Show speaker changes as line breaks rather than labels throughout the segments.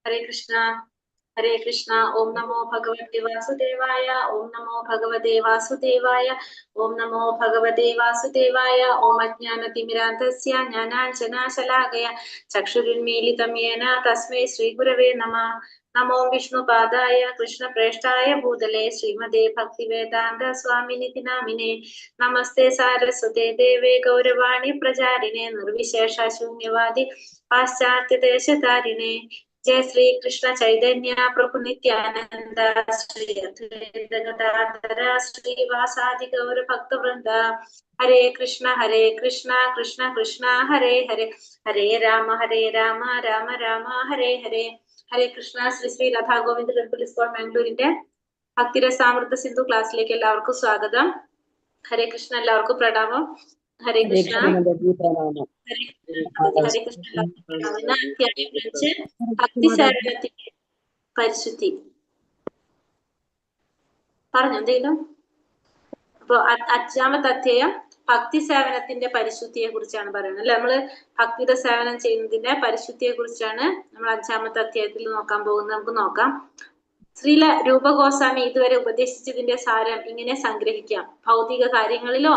हरे कृष्णा हरे कृष्णा। ओम नमो भगवते वासुदेवाय। ओम नमो भगवते वासुदेवाय। ओम नमो भगवते वासुदेवाय। ओम अज्ञानतिमिरान्धस्य ज्ञानाञ्जनाशलाकया चक्षुरुन्मीलितं येन तस्मै श्रीगुरवे नमः। नमो विष्णुपादाय कृष्णप्रेष्ठाय भूतले श्रीमते भक्तिवेदान्त स्वामिनिति नामिने। नमस्ते सारस्वते देवे गौरवाणी प्रचारिणे निर्विशेष शून्यवादी पाश्चात्य देशतारिणे। जय श्री कृष्ण चैतन्य प्रभु नित्यानंद श्री अद्वैत गदाधर श्रीवासादि गौर भक्त वृंद। हरे कृष्ण कृष्ण कृष्ण हरे हरे, हरे राम राम राम हरे हरे। हरे कृष्ण। ശ്രീ ശ്രീ രാധാ ഗോവിന്ദ ടെമ്പിൾ സ്കൂൾ മാംഗ്ലൂരിന്റെ ഭക്തിരസാമൃത സിന്ധു ക്ലാസ്സിലേക്ക് എല്ലാവർക്കും സ്വാഗതം. ഹരേ കൃഷ്ണ. എല്ലാവർക്കും പ്രണാമം. ഹരേ കൃഷ്ണ. ഹരേ കൃഷ്ണ. ഭക്തി സേവനത്തിന്റെ പരിശുദ്ധി പറഞ്ഞു എന്തെങ്കിലും. അപ്പൊ അഞ്ചാമത്തെ അധ്യായം ഭക്തി സേവനത്തിന്റെ പരിശുദ്ധിയെ കുറിച്ചാണ് പറയുന്നത് അല്ലെ. നമ്മള് ഭക്തിയുടെ സേവനം ചെയ്യുന്നതിന്റെ പരിശുദ്ധിയെ കുറിച്ചാണ് നമ്മൾ അഞ്ചാമത്തെ അധ്യായത്തിൽ നോക്കാൻ പോകുന്നത്. നമുക്ക് നോക്കാം. ശ്രീല രൂപഗോസ്വാമി ഇതുവരെ ഉപദേശിച്ചതിന്റെ സാരം ഇങ്ങനെ സംഗ്രഹിക്കാം. ഭൗതിക കാര്യങ്ങളിലോ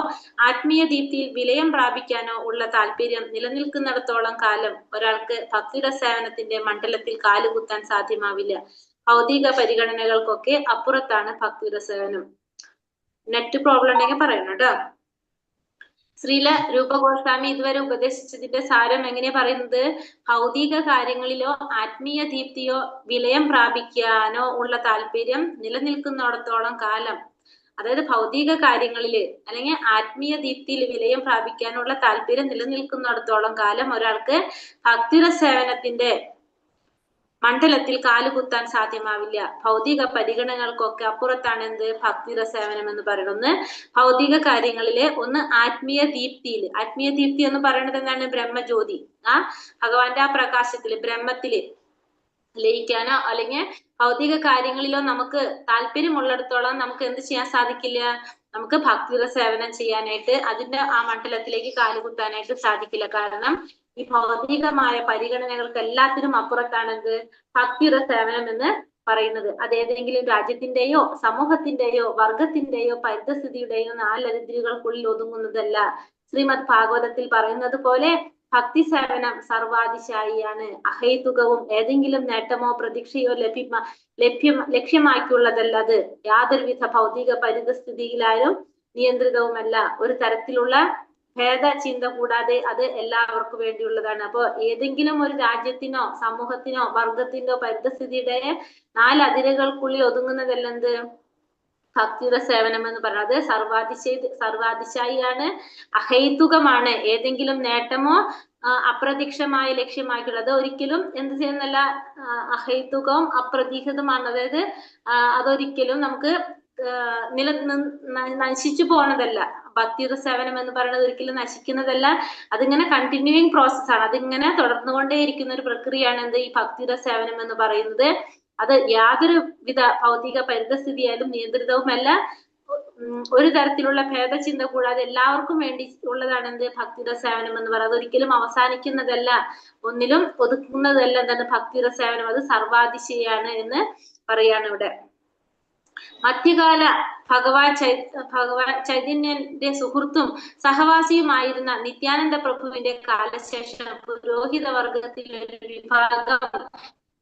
ആത്മീയ ദീപ്തിയിൽ വിലയം പ്രാപിക്കാനോ ഉള്ള താല്പര്യം നിലനിൽക്കുന്നിടത്തോളം കാലം ഒരാൾക്ക് ഭക്തിയുടെ സേവനത്തിന്റെ മണ്ഡലത്തിൽ കാലുകുത്താൻ സാധ്യമാവില്ല. ഭൗതിക പരിഗണനകൾക്കൊക്കെ അപ്പുറത്താണ് ഭക്തിയുടെ സേവനം. നെറ്റ് പ്രോബ്ലം ഉണ്ടെങ്കിൽ പറയണം കേട്ടോ. ശ്രീല രൂപഗോസ്വാമി ഇതുവരെ ഉപദേശിച്ചതിന്റെ സാരം എങ്ങനെ പറയുന്നത്? ഭൗതിക കാര്യങ്ങളിലോ ആത്മീയ ദീപ്തിയോ വിലയം പ്രാപിക്കാനോ ഉള്ള താല്പര്യം നിലനിൽക്കുന്നിടത്തോളം കാലം, അതായത് ഭൗതിക കാര്യങ്ങളില് അല്ലെങ്കിൽ ആത്മീയ ദീപ്തിയിൽ വിലയം പ്രാപിക്കാനുള്ള താല്പര്യം നിലനിൽക്കുന്നിടത്തോളം കാലം ഒരാൾക്ക് ഭക്തിയുടെ സേവനത്തിന്റെ മണ്ഡലത്തിൽ കാലുകുത്താൻ സാധ്യമാവില്ല. ഭൗതിക പരിഗണനകൾക്കൊക്കെ അപ്പുറത്താണ് എന്ത്? ഭക്തിയുടെ സേവനം എന്ന് പറയുന്നത്. ഭൗതിക കാര്യങ്ങളില് ഒന്ന് ആത്മീയ ദീപ്തിയിൽ, ആത്മീയ ദീപ്തി എന്ന് പറയുന്നത് എന്താണ്? ബ്രഹ്മജ്യോതി, ഭഗവാന്റെ ആ പ്രകാശത്തില് ബ്രഹ്മത്തില് ലയിക്കാനോ അല്ലെങ്കിൽ ഭൗതിക കാര്യങ്ങളിലോ നമുക്ക് താല്പര്യമുള്ളിടത്തോളം നമുക്ക് എന്ത് ചെയ്യാൻ സാധിക്കില്ല? നമുക്ക് ഭക്തിയുടെ സേവനം ചെയ്യാനായിട്ട് അതിന്റെ ആ മണ്ഡലത്തിലേക്ക് കാലുകുത്താനായിട്ട് സാധിക്കില്ല. കാരണം ഈ ഭൗതികമായ പരിഗണനകൾക്ക് എല്ലാത്തിനും അപ്പുറത്താണെന്ത്? ഭക്തിയുടെ സേവനം എന്ന് പറയുന്നത്. അത് ഏതെങ്കിലും രാജ്യത്തിന്റെയോ സമൂഹത്തിന്റെയോ വർഗത്തിന്റെയോ പരിതസ്ഥിതിയുടെയോ നാലതിരുകൾക്കുള്ളിൽ ഒതുങ്ങുന്നതല്ല. ശ്രീമദ് ഭാഗവതത്തിൽ പറയുന്നത് പോലെ ഭക്തി സേവനം സർവാതിശായിയാണ്, അഹൈതുകവും ഏതെങ്കിലും നേട്ടമോ പ്രതീക്ഷയോ ലക്ഷ്യമാക്കിയുള്ളതല്ല. അത് യാതൊരുവിധ ഭൗതിക പരിതസ്ഥിതിയിലായും നിയന്ത്രിതവുമല്ല. ഒരു തരത്തിലുള്ള ഭേദചിന്ത കൂടാതെ അത് എല്ലാവർക്കും വേണ്ടിയുള്ളതാണ്. അപ്പോ ഏതെങ്കിലും ഒരു രാജ്യത്തിനോ സമൂഹത്തിനോ വർഗത്തിനോ പരിതസ്ഥിതിയുടെ നാലതിരുകൾക്കുള്ളിൽ ഒതുങ്ങുന്നതല്ല എന്ത്? ഭക്തിയുടെ സേവനം എന്ന് പറയുന്നത് സർവാതിശായിയാണ്, അഹൈതുകമാണ്, ഏതെങ്കിലും നേട്ടമോ അപ്രതീക്ഷമായ ലക്ഷ്യമാക്കിയുള്ളത്. ഒരിക്കലും എന്ത് ചെയ്യുന്നല്ല, അഹൈതുകവും അപ്രതീക്ഷിതമാണ്. അതായത് അതൊരിക്കലും നമുക്ക് നശിച്ചു പോണതല്ല. ഭക്തിയുടെ സേവനം എന്ന് പറയുന്നത് ഒരിക്കലും നശിക്കുന്നതല്ല. അതിങ്ങനെ കണ്ടിന്യൂയിങ് പ്രോസസ്സാണ്. അതിങ്ങനെ തുടർന്നുകൊണ്ടേയിരിക്കുന്ന ഒരു പ്രക്രിയയാണ് എന്ത്? ഈ ഭക്തിയുടെ സേവനം എന്ന് പറയുന്നത്. അത് യാതൊരു വിധ ഭൗതിക പരിതസ്ഥിതിയായാലും നിയന്ത്രിതവുമല്ല. ഒരു തരത്തിലുള്ള ഭേദചിന്ത കൂടാതെ എല്ലാവർക്കും വേണ്ടി ഉള്ളതാണ് എന്ത്? ഭക്തിയുടെ സേവനം എന്ന് പറയുന്നത്. ഒരിക്കലും അവസാനിക്കുന്നതല്ല, ഒന്നിലും ഒതുക്കുന്നതല്ല. എന്താണ് ഭക്തിയുടെ സേവനം? അത് സർവാതിശയാണ് എന്ന് പറയാണ് ഇവിടെ. മധ്യകാല ഭഗവാൻ ചൈതന്യന്റെ സുഹൃത്തും സഹവാസിയുമായിരുന്ന നിത്യാനന്ദ പ്രഭുവിന്റെ കാലശേഷം പുരോഹിത വർഗത്തിലെ ഒരു വിഭാഗം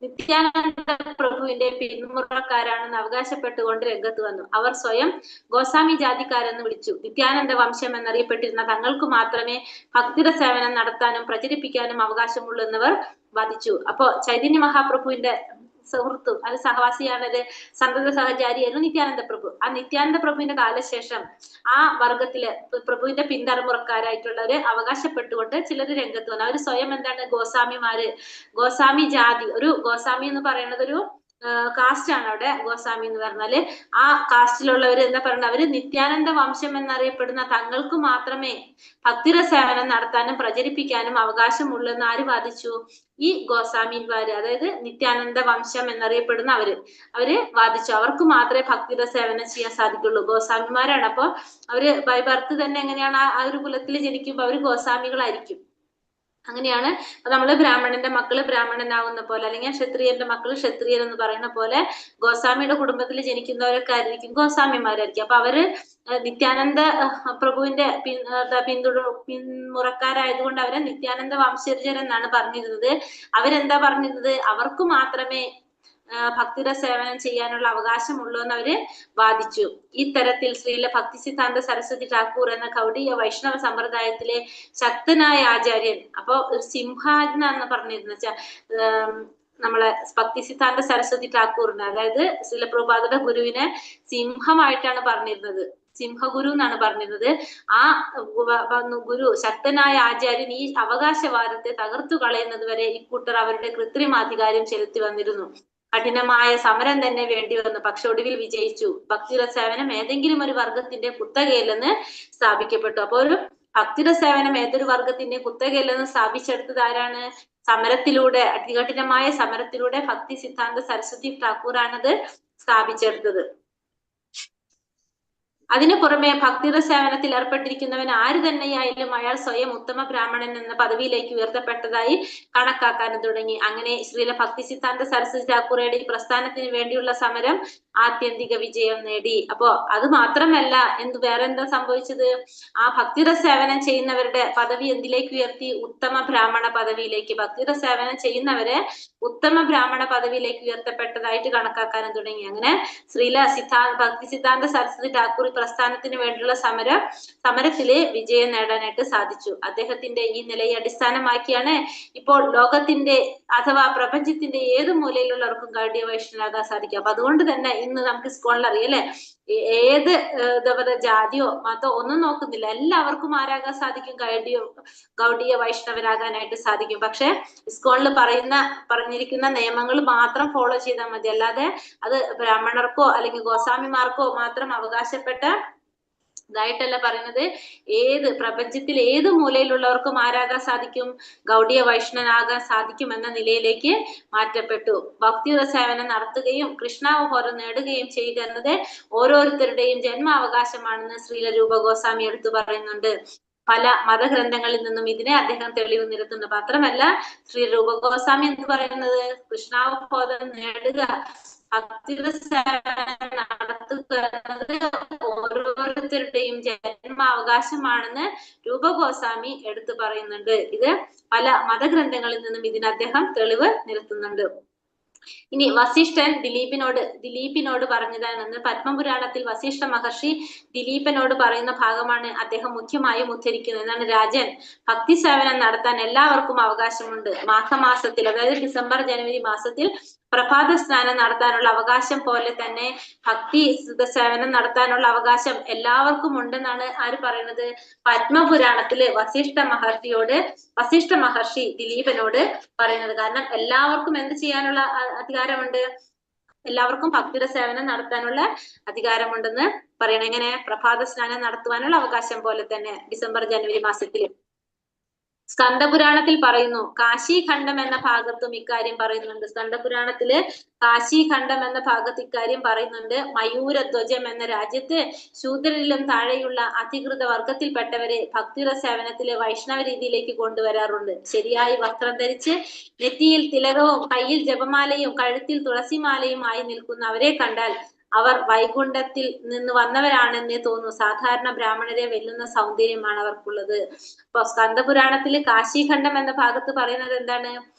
നിത്യാനന്ദ പ്രഭുവിന്റെ പിന്മുറക്കാരാണെന്ന് അവകാശപ്പെട്ടുകൊണ്ട് രംഗത്ത് വന്നു. അവർ സ്വയം ഗോസ്വാമി ജാതിക്കാരെന്ന് വിളിച്ചു. നിത്യാനന്ദ വംശം എന്നറിയപ്പെട്ടിരുന്ന തങ്ങൾക്ക് മാത്രമേ ഭക്തിയുടെ സേവനം നടത്താനും പ്രചരിപ്പിക്കാനും അവകാശമുള്ളൂ എന്നവർ വാദിച്ചു. അപ്പോ ചൈതന്യ മഹാപ്രഭുവിന്റെ സുഹൃത്തും അത് സഹവാസിയാണത് സന്തത സഹചാരിയായിരുന്നു നിത്യാനന്ദ പ്രഭു. ആ നിത്യാനന്ദ പ്രഭുവിന്റെ കാലശേഷം ആ വർഗത്തില് പ്രഭുവിന്റെ പിന്തുടർമുറക്കാരായിട്ടുള്ളവര് അവകാശപ്പെട്ടുകൊണ്ട് ചിലർ രംഗത്ത് വന്നു. അവര് സ്വയം എന്താണ്? ഗോസ്വാമിമാര്, ഗോസ്വാമി ജാതി. ഒരു ഗോസ്വാമി എന്ന് പറയുന്നത് ഒരു കാസ്റ്റ് ആണ്. അവിടെ ഗോസ്വാമി എന്ന് പറഞ്ഞാല് ആ കാസ്റ്റിലുള്ളവര് എന്താ പറയുന്നത്? അവര് നിത്യാനന്ദ വംശം എന്നറിയപ്പെടുന്ന തങ്ങൾക്ക് മാത്രമേ ഭക്തിയുടെ സേവനം നടത്താനും പ്രചരിപ്പിക്കാനും അവകാശമുള്ളൂ എന്ന് ആര് വാദിച്ചു? ഈ ഗോസ്വാമിമാര്, അതായത് നിത്യാനന്ദ വംശം എന്നറിയപ്പെടുന്ന അവര് വാദിച്ചു. അവർക്ക് മാത്രമേ ഭക്തിയുടെ സേവനം ചെയ്യാൻ സാധിക്കുള്ളൂ. ഗോസ്വാമിമാരാണ്. അപ്പൊ അവര് ബൈ ബർത്ത് തന്നെ എങ്ങനെയാണ്? ആ ഒരു കുലത്തിൽ ജനിക്കുമ്പോൾ അവര് ഗോസ്വാമികളായിരിക്കും. അങ്ങനെയാണ് നമ്മള് ബ്രാഹ്മണന്റെ മക്കള് ബ്രാഹ്മണനാവുന്ന പോലെ, അല്ലെങ്കിൽ ക്ഷത്രിയന്റെ മക്കള് ക്ഷത്രിയൻ എന്ന് പറയുന്ന പോലെ ഗോസ്വാമിയുടെ കുടുംബത്തിൽ ജനിക്കുന്നവരൊക്കെ ആയിരിക്കും ഗോസ്വാമിമാരായിരിക്കും. അപ്പൊ അവര് നിത്യാനന്ദ പ്രഭുവിന്റെ പിന്മുറക്കാരായതുകൊണ്ട് അവരെ നിത്യാനന്ദ വംശജർ എന്നാണ് പറഞ്ഞിരുന്നത്. അവരെന്താ പറഞ്ഞിരുന്നത്? അവർക്ക് മാത്രമേ ഭക്തിയുടെ സേവനം ചെയ്യാനുള്ള അവകാശമുള്ളൂ എന്ന് അവര് വാദിച്ചു. ഇത്തരത്തിൽ ശ്രീല ഭക്തി സിദ്ധാന്ത സരസ്വതി ഠാക്കൂർ എന്ന ഗൗഡീയ വൈഷ്ണവ സമ്പ്രദായത്തിലെ ശക്തനായ ആചാര്യൻ, അപ്പൊ സിംഹാജ്ഞ എന്ന് പറഞ്ഞിരുന്ന നമ്മളെ ഭക്തി സിദ്ധാന്ത സരസ്വതി ഠാക്കൂറിന്, അതായത് ശ്രീല പ്രഭുപാദയുടെ ഗുരുവിനെ സിംഹമായിട്ടാണ് പറഞ്ഞിരുന്നത്, സിംഹഗുരു എന്നാണ് പറഞ്ഞിരുന്നത്. ആ ഗുരു, ശക്തനായ ആചാര്യൻ ഈ അവകാശവാദത്തെ തകർത്തു കളയുന്നത് വരെ ഇക്കൂട്ടർ അവരുടെ കൃത്രിമാധികാരം ചെലുത്തി വന്നിരുന്നു. കഠിനമായ സമരം തന്നെ വേണ്ടി വന്നു. പക്ഷെ ഒടുവിൽ വിജയിച്ചു. ഭക്തിയുടെ സേവനം ഏതെങ്കിലും ഒരു വർഗത്തിന്റെ കുത്തകയില്ലെന്ന് സ്ഥാപിക്കപ്പെട്ടു. അപ്പോൾ ഒരു ഭക്തിയുടെ സേവനം ഏതൊരു വർഗത്തിന്റെ കുത്തകയില്ലെന്ന് സ്ഥാപിച്ചെടുത്തത് ആരാണ്? സമരത്തിലൂടെ, അതികഠിനമായ സമരത്തിലൂടെ ഭക്തി സിദ്ധാന്ത സരസ്വതി ഠാക്കൂറാണത് സ്ഥാപിച്ചെടുത്തത്. അതിനു പുറമെ ഭക്തിയുടെ സേവനത്തിൽ ഏർപ്പെട്ടിരിക്കുന്നവൻ ആര് തന്നെയായാലും അയാൾ സ്വയം ഉത്തമ ബ്രാഹ്മണൻ എന്ന പദവിയിലേക്ക് ഉയർത്തപ്പെട്ടതായി കണക്കാക്കാനും തുടങ്ങി. അങ്ങനെ ശ്രീല ഭക്തി സിദ്ധാന്ത സരസ്വതി ഠാക്കൂറയുടെ ഈ പ്രസ്ഥാനത്തിന് വേണ്ടിയുള്ള സമരം ആത്യന്തിക വിജയം നേടി. അപ്പോ അത് മാത്രമല്ല, വേറെന്താ സംഭവിച്ചത്? ആ ഭക്തിയുടെ സേവനം ചെയ്യുന്നവരുടെ പദവി എന്തിലേക്ക് ഉയർത്തി? ഉത്തമ ബ്രാഹ്മണ പദവിയിലേക്ക്. ഭക്തിയുടെ സേവനം ചെയ്യുന്നവരെ ഉത്തമ ബ്രാഹ്മണ പദവിയിലേക്ക് ഉയർത്തപ്പെട്ടതായിട്ട് കണക്കാക്കാനും തുടങ്ങി. അങ്ങനെ ശ്രീല ഭക്തി സിദ്ധാന്ത സരസ്വതി ഠാക്കൂർ പ്രസ്ഥാനത്തിന് വേണ്ടിയുള്ള സമരത്തില് വിജയം നേടാനായിട്ട് സാധിച്ചു. അദ്ദേഹത്തിന്റെ ഈ നിലയെ അടിസ്ഥാനമാക്കിയാണ് ഇപ്പോൾ ലോകത്തിന്റെ അഥവാ പ്രപഞ്ചത്തിന്റെ ഏത് മൂലയിലുള്ളവർക്കും ഗൗഡീയ വൈഷ്ണവനാകാൻ സാധിക്കും. അപ്പൊ അതുകൊണ്ട് തന്നെ ഇന്ന് നമുക്ക് സ്കൂളിൽ അറിയല്ലേ, ഏത് ജാതിയോ മതോ ഒന്നും നോക്കുന്നില്ല, എല്ലാവർക്കും ആരാകാൻ സാധിക്കും? ഗൗഡീയ വൈഷ്ണവനാകാനായിട്ട് സാധിക്കും. പക്ഷെ സ്കൂളിൽ പറഞ്ഞിരിക്കുന്ന നിയമങ്ങൾ മാത്രം ഫോളോ ചെയ്താൽ മതി. അല്ലാതെ അത് ബ്രാഹ്മണർക്കോ അല്ലെങ്കിൽ ഗോസ്വാമിമാർക്കോ മാത്രം അവകാശപ്പെട്ട ഇതായിട്ടല്ല പറയുന്നത്. പ്രപഞ്ചത്തിൽ ഏത് മൂലയിലുള്ളവർക്കും ആരാകാൻ സാധിക്കും? ഗൗഡീയ വൈഷ്ണവനാകാൻ സാധിക്കും എന്ന നിലയിലേക്ക് മാറ്റപ്പെട്ടു. ഭക്തിയുടെ സേവനം നടത്തുകയും കൃഷ്ണാവബോധം നേടുകയും ചെയ്യുക എന്നത് ഓരോരുത്തരുടെയും ജന്മാവകാശമാണെന്ന് ശ്രീല രൂപ ഗോസ്വാമി എടുത്തു പറയുന്നുണ്ട്. പല മതഗ്രന്ഥങ്ങളിൽ നിന്നും ഇതിനെ അദ്ദേഹം തെളിവ് നിരത്തുന്നു. മാത്രമല്ല ശ്രീ രൂപ ഗോസ്വാമി എന്ന് പറയുന്നത് കൃഷ്ണാവബോധം നേടുക, ഭക്തിയുടെ സേവനം നടത്തുക എന്നത് ഓരോരുത്തരുടെയും ജന്മാവകാശമാണെന്ന് രൂപ ഗോസ്വാമി എടുത്തു പറയുന്നുണ്ട്. ഇത് പല മതഗ്രന്ഥങ്ങളിൽ നിന്നും ഇതിന് അദ്ദേഹം തെളിവ് നിരത്തുന്നുണ്ട്. ഇനി വസിഷ്ഠൻ ദിലീപിനോട് പറഞ്ഞതാണെന്ന് പത്മപുരാണത്തിൽ വസിഷ്ഠ മഹർഷി ദിലീപനോട് പറയുന്ന ഭാഗമാണ് അദ്ദേഹം മുഖ്യമായും ഉദ്ധരിക്കുന്നത്. എന്നാണ്, രാജൻ, ഭക്തി സേവനം നടത്താൻ എല്ലാവർക്കും അവകാശമുണ്ട്. മാസത്തിൽ, അതായത് ഡിസംബർ ജനുവരി മാസത്തിൽ പ്രഭാത സ്നാനം നടത്താനുള്ള അവകാശം പോലെ തന്നെ ഭക്തി സേവനം നടത്താനുള്ള അവകാശം എല്ലാവർക്കും ഉണ്ടെന്നാണ് ആര് പറയുന്നത്? പത്മപുരാണത്തില് വസിഷ്ഠ മഹർഷി ദിലീപനോട് പറയുന്നത്. കാരണം എല്ലാവർക്കും എന്ത് ചെയ്യാനുള്ള അധികാരമുണ്ട്? എല്ലാവർക്കും ഭക്തിയുടെ സേവനം നടത്താനുള്ള അധികാരമുണ്ടെന്ന് പറയണം. എങ്ങനെ? പ്രഭാത സ്നാനം നടത്തുവാനുള്ള അവകാശം പോലെ തന്നെ ഡിസംബർ ജനുവരി മാസത്തിൽ. സ്കന്ദപുരാണത്തിൽ പറയുന്നു, കാശിഖണ്ഡം എന്ന ഭാഗത്തും ഇക്കാര്യം പറയുന്നുണ്ട്. സ്കന്ദപുരാണത്തില് കാശിഖണ്ഡം എന്ന ഭാഗത്ത് ഇക്കാര്യം പറയുന്നുണ്ട്. മയൂരധ്വജം എന്ന രാജ്യത്ത് ശൂദ്രരിലും താഴെയുള്ള അധികൃത വർഗത്തിൽപ്പെട്ടവരെ ഭക്തിയുടെ സേവനത്തിലെ വൈഷ്ണവ രീതിയിലേക്ക് കൊണ്ടുവരാറുണ്ട്. ശരിയായി വസ്ത്രം ധരിച്ച് നെറ്റിയിൽ തിലകവും കയ്യിൽ ജപമാലയും കഴുത്തിൽ തുളസിമാലയും ആയി നിൽക്കുന്ന അവരെ കണ്ടാൽ അവർ വൈകുണ്ഠത്തിൽ നിന്ന് വന്നവരാണെന്നേ തോന്നുന്നു. സാധാരണ ബ്രാഹ്മണരെ വെല്ലുന്ന സൗന്ദര്യമാണ് അവർക്കുള്ളത്. അപ്പൊ സ്കന്ദപുരാണത്തില് കാശിഖണ്ഡം എന്ന ഭാഗത്ത് പറയുന്നത് എന്താണ്?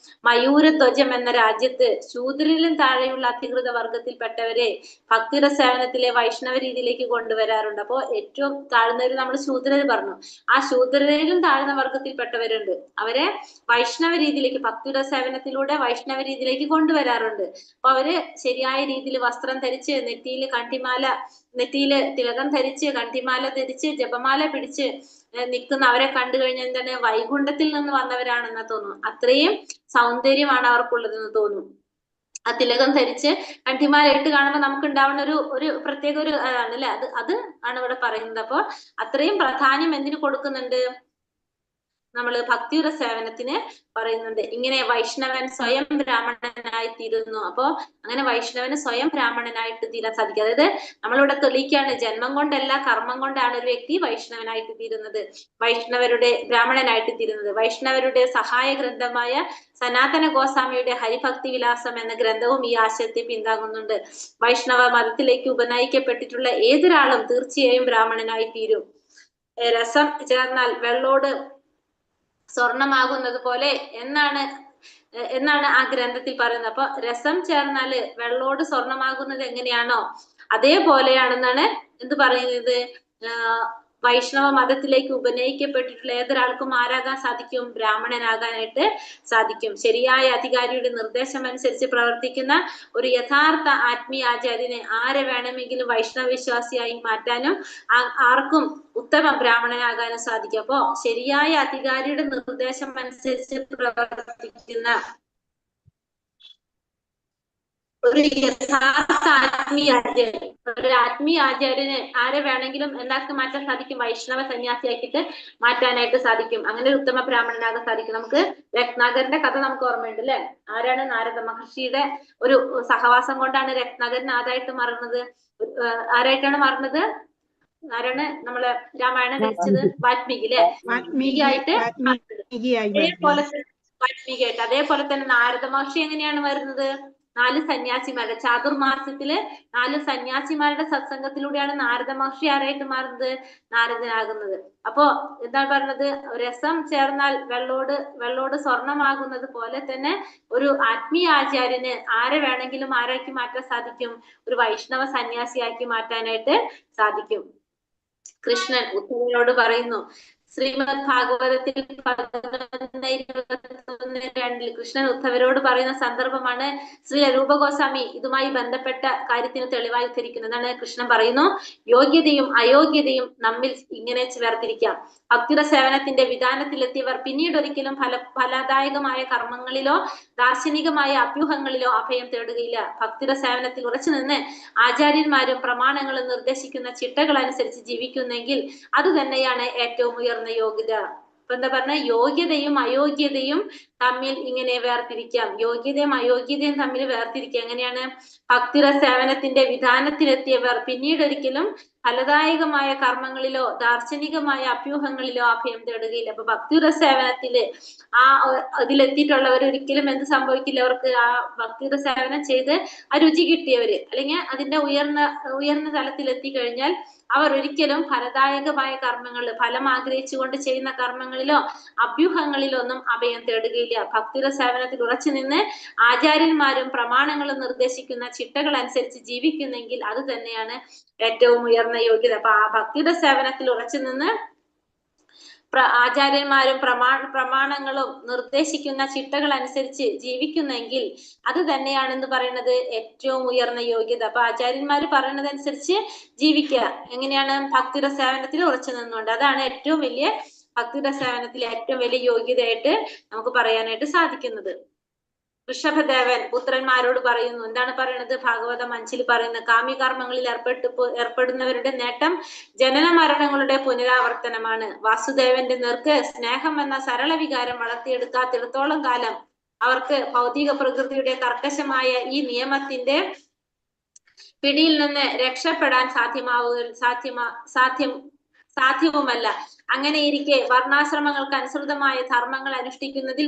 മയൂരധ്വജം എന്ന രാജ്യത്ത് ശൂദ്രരിലും താഴെയുള്ള അധികൃത വർഗത്തിൽപ്പെട്ടവരെ ഭക്തിയുടെ സേവനത്തിലെ വൈഷ്ണവ രീതിയിലേക്ക് കൊണ്ടുവരാറുണ്ട്. അപ്പോ ഏറ്റവും താഴ്ന്നവര് നമ്മൾ ശൂദ്രർ പറഞ്ഞു. ആ ശൂദ്രരിലും താഴ്ന്ന വർഗത്തിൽപ്പെട്ടവരുണ്ട്. അവരെ വൈഷ്ണവ രീതിയിലേക്ക്, ഭക്തിയുടെ സേവനത്തിലൂടെ വൈഷ്ണവ രീതിയിലേക്ക് കൊണ്ടുവരാറുണ്ട്. അപ്പൊ അവര് ശരിയായ രീതിയിൽ വസ്ത്രം ധരിച്ച് നെറ്റിയില് തിലകം ധരിച്ച് കണ്ഠിമാല ധരിച്ച് ജപമാല പിടിച്ച് നിൽക്കുന്ന അവരെ കണ്ടു കഴിഞ്ഞാൽ എന്താണ്? വൈകുണ്ഠത്തിൽ നിന്ന് വന്നവരാണെന്ന് തോന്നുന്നു. അത്രയും സൗന്ദര്യമാണ് അവർക്കുള്ളതെന്ന് തോന്നുന്നു. ആ തിലകം ധരിച്ച് കണ്ഠിമാല ഇട്ട് കാണുമ്പോൾ നമുക്ക് ഉണ്ടാവുന്ന ഒരു പ്രത്യേക ഒരു ആണല്ലേ, അത് ആണ് ഇവിടെ പറയുന്നത്. അപ്പൊ അത്രയും പ്രാധാന്യം എന്തിനു കൊടുക്കുന്നുണ്ട്? നമ്മള് ഭക്തിയുടെ സേവനത്തിന് പറയുന്നുണ്ട്. ഇങ്ങനെ വൈഷ്ണവൻ സ്വയം ബ്രാഹ്മണനായി തീരുന്നു. അപ്പോ അങ്ങനെ വൈഷ്ണവന് സ്വയം ബ്രാഹ്മണനായിട്ട് തീരാൻ സാധിക്കും. അതായത് നമ്മളിവിടെ തെളിയിക്കാണ്, ജന്മം കൊണ്ടല്ല കർമ്മം കൊണ്ടാണ് ഒരു വ്യക്തി വൈഷ്ണവനായിട്ട് തീരുന്നത്, വൈഷ്ണവരുടെ ബ്രാഹ്മണനായിട്ട് തീരുന്നത്. വൈഷ്ണവരുടെ സഹായ ഗ്രന്ഥമായ സനാതന ഗോസ്വാമിയുടെ ഹരിഭക്തി വിലാസം എന്ന ഗ്രന്ഥവും ഈ ആശയത്തെ പിന്താങ്ങുന്നുണ്ട്. വൈഷ്ണവ മതത്തിലേക്ക് ഉപനയിക്കപ്പെട്ടിട്ടുള്ള ഏതൊരാളും തീർച്ചയായും ബ്രാഹ്മണനായി തീരും. രസം ചേർന്നാൽ വെള്ളോട് സ്വർണമാകുന്നത് പോലെ എന്നാണ് ആ ഗ്രന്ഥത്തിൽ പറയുന്നത്. അപ്പൊ രസം ചേർന്നാല് വെള്ളോട് സ്വർണമാകുന്നത് എങ്ങനെയാണോ അതേപോലെയാണെന്നാണ് എന്ത് പറയുന്നത്, വൈഷ്ണവ മതത്തിലേക്ക് ഉപനയിക്കപ്പെട്ടിട്ടുള്ള ഏതൊരാൾക്കും ആരാകാൻ സാധിക്കും, ബ്രാഹ്മണനാകാനായിട്ട് സാധിക്കും. ശരിയായ അധികാരിയുടെ നിർദ്ദേശം അനുസരിച്ച് പ്രവർത്തിക്കുന്ന ഒരു യഥാർത്ഥ ആത്മീയ ആചാര്യന് ആരെ വേണമെങ്കിലും വൈഷ്ണവ വിശ്വാസിയായി മാറ്റാനും ആർക്കും ഉത്തമ ബ്രാഹ്മണനാകാനും സാധിക്കും. അപ്പോ ശരിയായ അധികാരിയുടെ നിർദ്ദേശം അനുസരിച്ച് പ്രവർത്തിക്കുന്ന ഒരു യഥാർത്ഥ ആത്മീയ ആചാര്യൻ, ഒരു ആത്മീയ ആചാര്യന് ആരെ വേണമെങ്കിലും എന്താക്കി മാറ്റാൻ സാധിക്കും, വൈഷ്ണവ സന്യാസിയാക്കിയിട്ട് മാറ്റാനായിട്ട് സാധിക്കും. അങ്ങനെ ഒരു ഉത്തമ ബ്രാഹ്മണനാകാൻ സാധിക്കും. നമുക്ക് രത്നാകരന്റെ കഥ നമുക്ക് ഓർമ്മയുണ്ട് അല്ലെ? ആരാണ്? നാരദ മഹർഷിയുടെ ഒരു സഹവാസം കൊണ്ടാണ് രത്നാകരൻ ആരായിട്ട് മാറുന്നത്, ആരായിട്ടാണ് മാറുന്നത്? ആരാണ് നമ്മളെ രാമായണം രചിച്ചത്? വാൽമീകി അല്ലെ? വാൽമീകിയായിട്ട് വാൽമീകിയായിട്ട്. അതേപോലെ തന്നെ നാരദ മഹർഷി എങ്ങനെയാണ് വരുന്നത്? 4 സന്യാസിമാരുടെ ചാതുർമാസ്യത്തില് 4 സന്യാസിമാരുടെ സത്സംഗത്തിലൂടെയാണ് നാരദ മഹർഷി ആരായിട്ട് മാറുന്നത്, നാരദനാകുന്നത്. അപ്പോ എന്താ പറയുന്നത്, രസം ചേർന്നാൽ വെള്ളോട് സ്വർണമാകുന്നത് പോലെ തന്നെ ഒരു ആത്മീയ ആചാര്യന് ആരെ വേണമെങ്കിലും ആരാക്കി മാറ്റാൻ സാധിക്കും, ഒരു വൈഷ്ണവ സന്യാസിയാക്കി മാറ്റാനായിട്ട് സാധിക്കും. കൃഷ്ണൻ ഉദ്ധവനോട് പറയുന്നു, ശ്രീമദ് ഭാഗവതത്തിൽ 11:21-2 കൃഷ്ണൻ ഉദ്ധവരോട് പറയുന്ന സന്ദർഭമാണ് ശ്രീ രൂപ ഗോസ്വാമി ഇതുമായി ബന്ധപ്പെട്ട കാര്യത്തിന് തെളിവായി ഉദ്ധരിക്കുന്നത്. എന്താണ് കൃഷ്ണൻ പറയുന്നു, യോഗ്യതയും അയോഗ്യതയും നമ്മിൽ ഇങ്ങനെ വേർതിരിക്കാം. ഭക്തിയുടെ സേവനത്തിന്റെ വിധാനത്തിലെത്തിയവർ പിന്നീട് ഒരിക്കലും ഫലദായകമായ കർമ്മങ്ങളിലോ ദാർശനികമായ അഭ്യൂഹങ്ങളിലോ അഭയം തേടുകയില്ല. ഭക്തിയുടെ സേവനത്തിൽ ഉറച്ചു നിന്ന് ആചാര്യന്മാരും പ്രമാണങ്ങളും നിർദ്ദേശിക്കുന്ന ചിട്ടകൾ അനുസരിച്ച് ജീവിക്കുന്നെങ്കിൽ അത് തന്നെയാണ് ഏറ്റവും ഉയർന്ന യോഗ്യത. അപ്പൊ എന്താ പറഞ്ഞ, യോഗ്യതയും അയോഗ്യതയും തമ്മിൽ ഇങ്ങനെ വേർതിരിക്കാം. യോഗ്യതയും അയോഗ്യതയും തമ്മിൽ വേർതിരിക്കാം. എങ്ങനെയാണ്? ഭക്തിയുടെ സേവനത്തിന്റെ വിധാനത്തിലെത്തിയവർ പിന്നീട് ഒരിക്കലും ഫലദായകമായ കർമ്മങ്ങളിലോ ദാർശനികമായ അഭ്യൂഹങ്ങളിലോ അഭയം തേടുകയില്ല. അപ്പൊ ഭക്തിയുടെ സേവനത്തില് അതിലെത്തിയിട്ടുള്ളവർ ഒരിക്കലും എന്ത് സംഭവിക്കില്ല, അവർക്ക് ആ ഭക്തിയുടെ സേവനം ചെയ്ത് ആ രുചി കിട്ടിയവര് അല്ലെങ്കിൽ അതിന്റെ ഉയർന്ന തലത്തിൽ എത്തിക്കഴിഞ്ഞാൽ അവർ ഒരിക്കലും ഫലദായകമായ കർമ്മങ്ങൾ, ഫലം ആഗ്രഹിച്ചുകൊണ്ട് ചെയ്യുന്ന കർമ്മങ്ങളിലോ അഭ്യൂഹങ്ങളിലോ ഒന്നും അഭയം തേടുകയില്ല. ഭക്തിയുടെ സേവനത്തിൽ ഉറച്ചു നിന്ന് ആചാര്യന്മാരും പ്രമാണങ്ങളും നിർദ്ദേശിക്കുന്ന ചിട്ടകൾ അനുസരിച്ച് ജീവിക്കുന്നെങ്കിൽ അത് തന്നെയാണ് ഏറ്റവും ഉയർന്ന യോഗ്യത. അപ്പൊ ആ ഭക്തിയുടെ സേവനത്തിൽ ഉറച്ചു നിന്ന് ആചാര്യന്മാരും പ്രമാണങ്ങളും നിർദ്ദേശിക്കുന്ന ചിട്ടകൾ അനുസരിച്ച് ജീവിക്കുന്നെങ്കിൽ അത് തന്നെയാണെന്ന് പറയുന്നത് ഏറ്റവും ഉയർന്ന യോഗ്യത. അപ്പൊ ആചാര്യന്മാര് പറയുന്നതനുസരിച്ച് ജീവിക്കുക. എങ്ങനെയാണ്? ഭക്തിയുടെ സേവനത്തിൽ ഉറച്ചു നിന്നുകൊണ്ട്. അതാണ് ഏറ്റവും വലിയ ഭക്തിയുടെ സേവനത്തിലെ ഏറ്റവും വലിയ യോഗ്യതയായിട്ട് നമുക്ക് പറയാനായിട്ട് സാധിക്കുന്നത്. ഋഷഭദേവൻ പുത്രന്മാരോട് പറയുന്നു, എന്താണ് പറയുന്നത്? ഭാഗവതം 5 പറയുന്ന കാമ്യകർമ്മങ്ങളിൽ ഏർപ്പെടുന്നവരുടെ നേട്ടം ജനന മരണങ്ങളുടെ പുനരാവർത്തനമാണ്. വാസുദേവന്റെ നേർക്ക് സ്നേഹം എന്ന സരള വികാരം വളർത്തിയെടുക്കാത്തിടത്തോളം കാലം അവർക്ക് ഭൗതിക പ്രകൃതിയുടെ കർക്കശമായ ഈ നിയമത്തിന്റെ പിടിയിൽ നിന്ന് രക്ഷപ്പെടാൻ സാധ്യവുമല്ല. അങ്ങനെയിരിക്കെ വർണ്ണാശ്രമങ്ങൾക്ക് അനുസൃതമായ ധർമ്മങ്ങൾ അനുഷ്ഠിക്കുന്നതിൽ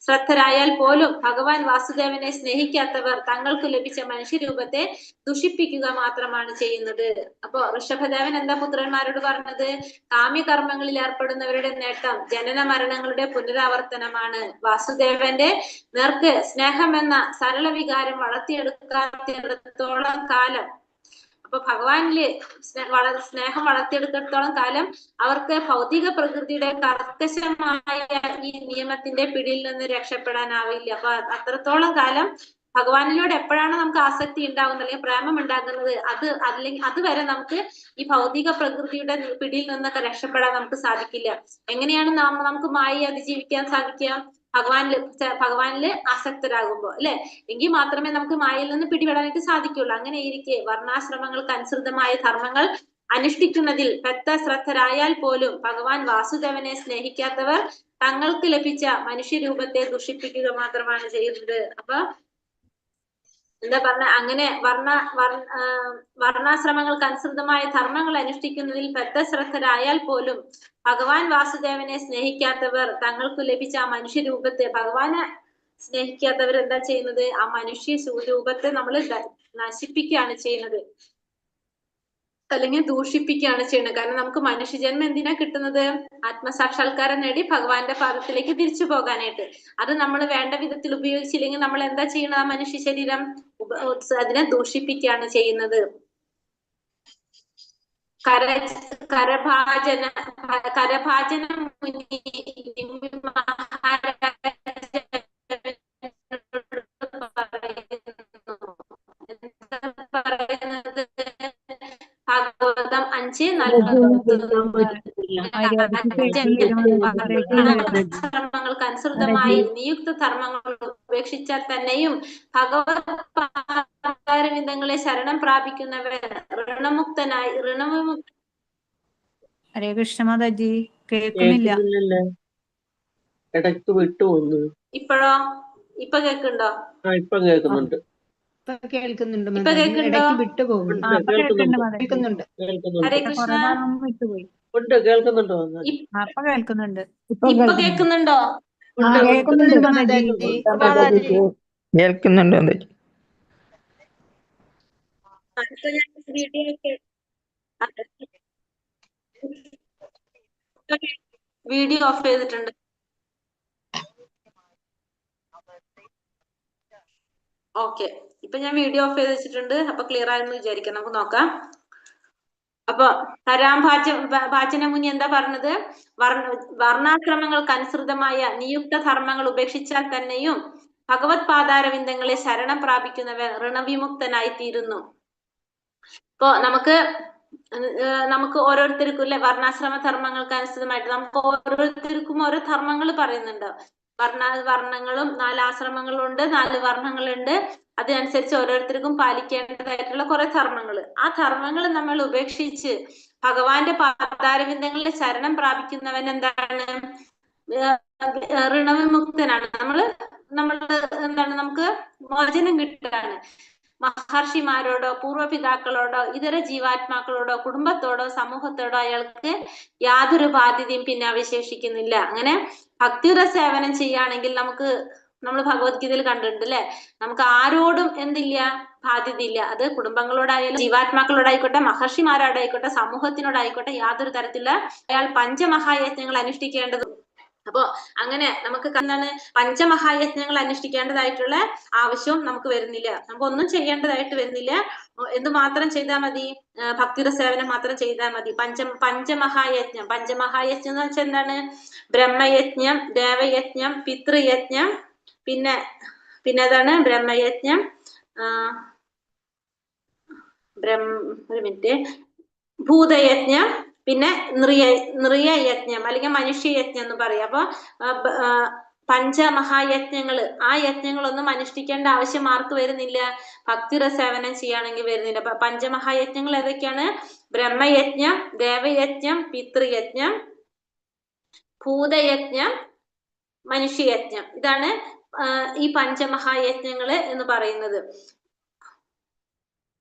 ശ്രദ്ധരായാൽ പോലും ഭഗവാൻ വാസുദേവനെ സ്നേഹിക്കാത്തവർ തങ്ങൾക്ക് ലഭിച്ച മനുഷ്യരൂപത്തെ ദുഷിപ്പിക്കുക മാത്രമാണ് ചെയ്യുന്നത്. അപ്പോ ഋഷഭദേവൻ എന്താ പുത്രന്മാരോട് പറഞ്ഞത്? കാമ്യകർമ്മങ്ങളിൽ ഏർപ്പെടുന്നവരുടെ നേട്ടം ജനന മരണങ്ങളുടെ പുനരാവർത്തനമാണ്. വാസുദേവന്റെ നേർക്ക് സ്നേഹം എന്ന സരള വികാരം വളർത്തിയെടുക്കാത്തിടത്തോളം കാലം, അപ്പൊ ഭഗവാനില് സ്നേഹം വളർത്തിയെടുത്തിടത്തോളം കാലം അവർക്ക് ഭൗതിക പ്രകൃതിയുടെ കർക്കശമായ ഈ നിയമത്തിന്റെ പിടിയിൽ നിന്ന് രക്ഷപ്പെടാനാവില്ല. അപ്പൊ അത്രത്തോളം കാലം ഭഗവാനിലൂടെ എപ്പോഴാണ് നമുക്ക് ആസക്തി ഉണ്ടാകുന്നത് അല്ലെങ്കിൽ പ്രേമം ഉണ്ടാകുന്നത്, അതുവരെ നമുക്ക് ഈ ഭൗതിക പ്രകൃതിയുടെ പിടിയിൽ നിന്നൊക്കെ രക്ഷപ്പെടാൻ നമുക്ക് സാധിക്കില്ല. എങ്ങനെയാണ് നമുക്ക് മായയെ അതിജീവിക്കാൻ സാധിക്കുക? ഭഗവാനില് ആസക്തരാകുമ്പോ അല്ലെ, എങ്കിൽ മാത്രമേ നമുക്ക് മായയിൽ നിന്ന് പിടിപെടാനായിട്ട് സാധിക്കുള്ളൂ. അങ്ങനെ ഇരിക്കെ വർണ്ണാശ്രമങ്ങൾക്ക് അനുസൃതമായ ധർമ്മങ്ങൾ അനുഷ്ഠിക്കുന്നതിൽ ശ്രദ്ധരായാൽ പോലും ഭഗവാൻ വാസുദേവനെ സ്നേഹിക്കാത്തവർ തങ്ങൾക്ക് ലഭിച്ച മനുഷ്യരൂപത്തെ ദുഷിപ്പിക്കുക മാത്രമാണ് ചെയ്യുന്നത്. അപ്പൊ എന്താ പറഞ്ഞ, അങ്ങനെ വർണ്ണാശ്രമങ്ങൾക്ക് അനുസൃതമായ ധർമ്മങ്ങൾ അനുഷ്ഠിക്കുന്നതിൽ ശ്രദ്ധരായാൽ പോലും ഭഗവാൻ വാസുദേവനെ സ്നേഹിക്കാത്തവർ തങ്ങൾക്ക് ലഭിച്ച ആ മനുഷ്യരൂപത്തെ, ഭഗവാനെ സ്നേഹിക്കാത്തവർ എന്താ ചെയ്യുന്നത്, ആ മനുഷ്യ രൂപത്തെ നമ്മൾ നശിപ്പിക്കുകയാണ് ചെയ്യുന്നത്, അല്ലെങ്കിൽ ദൂഷിപ്പിക്കുകയാണ് ചെയ്യുന്നത്. കാരണം നമുക്ക് മനുഷ്യജന്മം എന്തിനാ കിട്ടുന്നത്? ആത്മസാക്ഷാത്കാരം നേടി ഭഗവാന്റെ പാദത്തിലേക്ക് തിരിച്ചു പോകാനായിട്ട്. അത് നമ്മൾ വേണ്ട വിധത്തിൽ ഉപയോഗിച്ചില്ലെങ്കിൽ നമ്മൾ എന്താ ചെയ്യണത്? ആ മനുഷ്യ ശരീരം അതിനെ ദൂഷിപ്പിക്കുകയാണ് ചെയ്യുന്നത്. കരഭാജനം ഭാഗവതം 5:40 അനുസൃതമായി നിയുക്ത ധർമ്മങ്ങൾ ഉപേക്ഷിച്ചാൽ തന്നെയും ഭഗവത്പാദാരവിന്ദങ്ങളെ ശരണം പ്രാപിക്കുന്നവർ ഋണമുക്തനായി
ഹരേ കൃഷ്ണ മാതാജി, കേൾക്കുന്നില്ല.
ഇടയ്ക്ക് വിട്ടുപോകുന്നു.
ഇപ്പോഴോ? ഇപ്പൊ കേൾക്കുന്നുണ്ടോ?
ഇപ്പൊ കേൾക്കുന്നുണ്ട്.
കേൾക്കുന്നുണ്ട്.
ഇപ്പൊ കേൾക്കുന്നുണ്ടോ?
കേൾക്കുന്നുണ്ട്.
ഹരേ കൃഷ്ണ.
ഉണ്ട്, കേൾക്കുന്നുണ്ടോ?
ഇപ്പൊ കേൾക്കുന്നുണ്ട്.
ഇപ്പൊ കേൾക്കുന്നുണ്ടോ?
കേൾക്കുന്നുണ്ട്.
വീഡിയോ ഓഫ് ചെയ്തിട്ടുണ്ട്. ഓക്കെ, ഇപ്പൊ ഞാൻ വീഡിയോ ഓഫ് ചെയ്ത് വെച്ചിട്ടുണ്ട്. അപ്പൊ ക്ലിയർ ആയെന്ന് വിചാരിക്കാം. നമുക്ക് നോക്കാം. അപ്പൊ ഭാചനമുനി എന്താ പറഞ്ഞത്? വർണ്ണാശ്രമങ്ങൾക്ക് അനുസൃതമായ നിയുക്ത ധർമ്മങ്ങൾ ഉപേക്ഷിച്ചാൽ തന്നെയും ഭഗവത് പാദാരവിന്ദങ്ങളെ ശരണം പ്രാപിക്കുന്നവർ ഋണവിമുക്തനായി തീരുന്നു. ഇപ്പൊ നമുക്ക് ഓരോരുത്തർക്കും അല്ലെ, വർണ്ണാശ്രമ ധർമ്മങ്ങൾക്ക് അനുസൃതമായിട്ട് നമുക്ക് ഓരോരുത്തർക്കും ഓരോ ധർമ്മങ്ങൾ പറയുന്നുണ്ട്. വർണ്ണങ്ങളും 4 ആശ്രമങ്ങളുണ്ട്, 4 വർണ്ണങ്ങളുണ്ട്. അതിനനുസരിച്ച് ഓരോരുത്തർക്കും പാലിക്കേണ്ടതായിട്ടുള്ള കുറെ ധർമ്മങ്ങൾ. ആ ധർമ്മങ്ങൾ നമ്മൾ ഉപേക്ഷിച്ച് ഭഗവാന്റെ പാദാരവിന്ദങ്ങളുടെ ശരണം പ്രാപിക്കുന്നവൻ എന്താണ്? ഋണവിമുക്തനാണ്. എന്താണ്, നമുക്ക് മോചനം കിട്ടുകയാണ്. മഹർഷിമാരോടോ പൂർവ്വപിതാക്കളോടോ ഇതര ജീവാത്മാക്കളോടോ കുടുംബത്തോടോ സമൂഹത്തോടോ അയാൾക്ക് യാതൊരു ബാധ്യതയും പിന്നെ അവശേഷിക്കുന്നില്ല. അങ്ങനെ ഭക്തിയുടെ സേവനം ചെയ്യുകയാണെങ്കിൽ നമ്മൾ ഭഗവത്ഗീതയിൽ കണ്ടിട്ടുണ്ട് അല്ലെ, നമുക്ക് ആരോടും എന്തില്ല? ബാധ്യതയില്ല. അത് കുടുംബങ്ങളോടായാലും ജീവാത്മാക്കളോടായിക്കോട്ടെ മഹർഷിമാരോടായിക്കോട്ടെ സമൂഹത്തിനോടായിക്കോട്ടെ യാതൊരു തരത്തിലുള്ള അയാൾ പഞ്ചമഹായജ്ഞങ്ങൾ അനുഷ്ഠിക്കേണ്ടത്. അപ്പോ അങ്ങനെ നമുക്ക് എന്താണ്, പഞ്ചമഹായജ്ഞങ്ങൾ അനുഷ്ഠിക്കേണ്ടതായിട്ടുള്ള ആവശ്യവും നമുക്ക് വരുന്നില്ല. നമുക്ക് ഒന്നും ചെയ്യേണ്ടതായിട്ട് വരുന്നില്ല. എന്ത് മാത്രം ചെയ്താൽ മതി? ഭക്തിയുടെ സേവനം മാത്രം ചെയ്താൽ മതി. പഞ്ചമഹായജ്ഞം എന്ന് വെച്ചാൽ എന്താണ്? ബ്രഹ്മയജ്ഞം, ദേവയജ്ഞം, പിതൃയജ്ഞം, പിന്നെ അതാണ് ബ്രഹ്മയജ്ഞം, ഭൂതയജ്ഞം, പിന്നെ നൃയയജ്ഞം അല്ലെങ്കിൽ മനുഷ്യയജ്ഞം എന്ന് പറയാം. അപ്പൊ പഞ്ചമഹായജ്ഞങ്ങള്, ആ യജ്ഞങ്ങളൊന്നും അനുഷ്ഠിക്കേണ്ട ആവശ്യം ആർക്ക് വരുന്നില്ല? ഭക്തിയുടെ സേവനം ചെയ്യുകയാണെങ്കിൽ വരുന്നില്ല. അപ്പൊ പഞ്ചമഹായജ്ഞങ്ങൾ ഏതൊക്കെയാണ്? ബ്രഹ്മയജ്ഞം, ദേവയജ്ഞം, പിതൃയജ്ഞം, ഭൂതയജ്ഞം, മനുഷ്യയജ്ഞം. ഇതാണ് ഈ പഞ്ചമഹായജ്ഞങ്ങള് എന്ന് പറയുന്നത്.